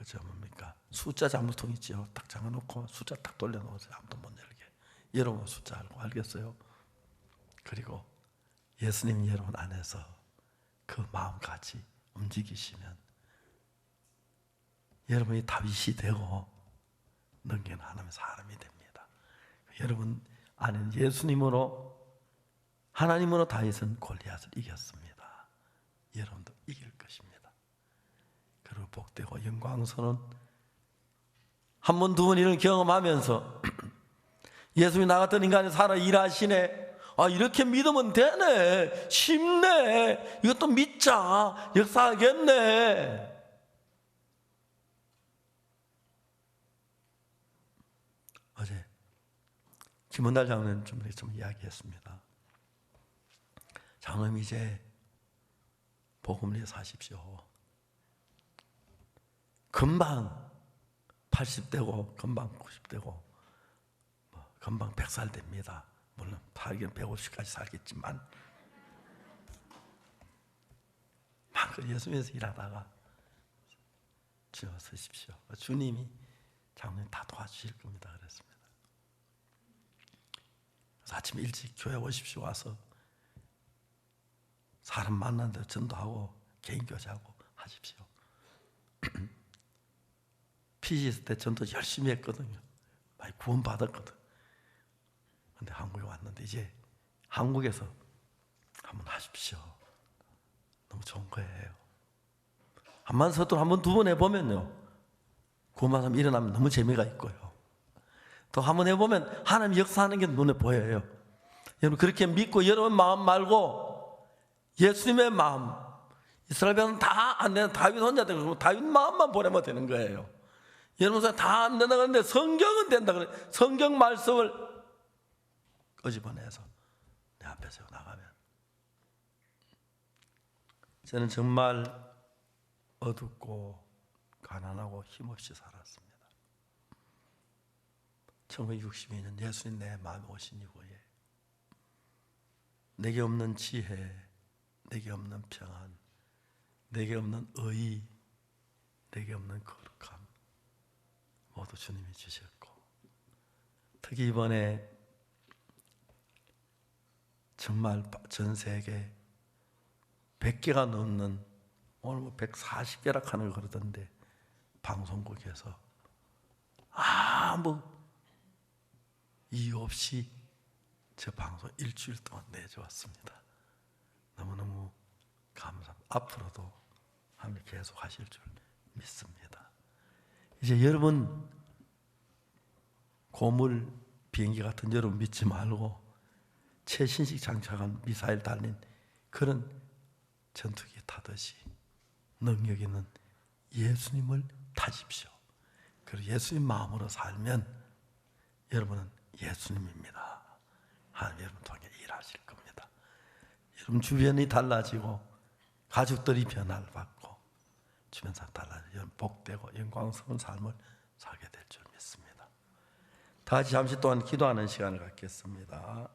A: 저 뭡니까, 숫자 잠수통 있죠, 딱 잠가놓고 숫자 딱 돌려놓으세요. 아무도 못 열게. 여러분 숫자 알겠어요? 그리고 예수님 여러분 안에서 그 마음같이 움직이시면 여러분이 다윗이 되고 능력은 하나님의 사람이 됩니다. 여러분 안에는 예수님으로, 하나님으로 다윗은 골리앗을 이겼습니다. 여러분도 이길 것입니다. 그리고 복되고 영광스러운 한 번, 두 번 이런 경험하면서 예수님이 나 같은 인간이 살아 일하시네, 아 이렇게 믿으면 되네, 쉽네, 이것도 믿자, 역사하겠네. 어제 김원달 장로님 좀 이야기했습니다. 장로님 이제 복음을 위해서 하십시오. 금방 80대고 금방 90대고 금방 100살 됩니다. 물론 살기는 150까지 살겠지만 막 예수님에서 일하다가 주여 서십시오. 주님이 장로님 다 도와주실 겁니다. 그랬습니다. 그래서 아침 일찍 교회 오십시오. 와서 사람 만난 데 전도하고 개인 교제하고 하십시오. 피지 있을 때 전도 열심히 했거든요. 많이 구원받았거든. 근데 한국에 왔는데 이제 한국에서 한번 하십시오. 너무 좋은 거예요. 한번 서도 한 번, 두 번 해보면요, 구원받으면 일어나면 너무 재미가 있고요. 또 한 번 해보면 하나님 역사하는 게 눈에 보여요. 여러분 그렇게 믿고 여러분 마음 말고 예수님의 마음, 이스라엘 백성은 다 안 되는 다윗 혼자 되고 다윗 마음만 보내면 되는 거예요. 여러분 다 안 된다 그러는데 성경은 된다 그래. 성경 말씀을 끄집어내서 내 앞에 세워 나가면, 저는 정말 어둡고 가난하고 힘없이 살았습니다. 1962년 예수님 내 마음에 오신 이후에 내게 없는 지혜, 내게 없는 평안, 내게 없는 의의, 내게 없는 거룩함 모두 주님이 주셨고, 특히 이번에 정말 전 세계 100개가 넘는, 오늘 뭐 140개라 하는 걸 그러던데, 방송국에서 아무 이유 없이 저 방송 일주일 동안 내줘왔습니다. 너무너무 감사합니다. 앞으로도 하나님 계속 하실 줄 믿습니다. 이제 여러분 고물 비행기 같은 여러분 믿지 말고 최신식 장착한 미사일 달린 그런 전투기 타듯이 능력 있는 예수님을 타십시오. 그리고 예수님 마음으로 살면 여러분은 예수님입니다. 하나님 여러분 통해 일하실 겁니다. 여러분 주변이 달라지고 가족들이 변화를 받고 주변 사람 달라지고 여러분 복되고 영광스러운 삶을 살게 될 줄 믿습니다. 다시 잠시 동안 기도하는 시간을 갖겠습니다.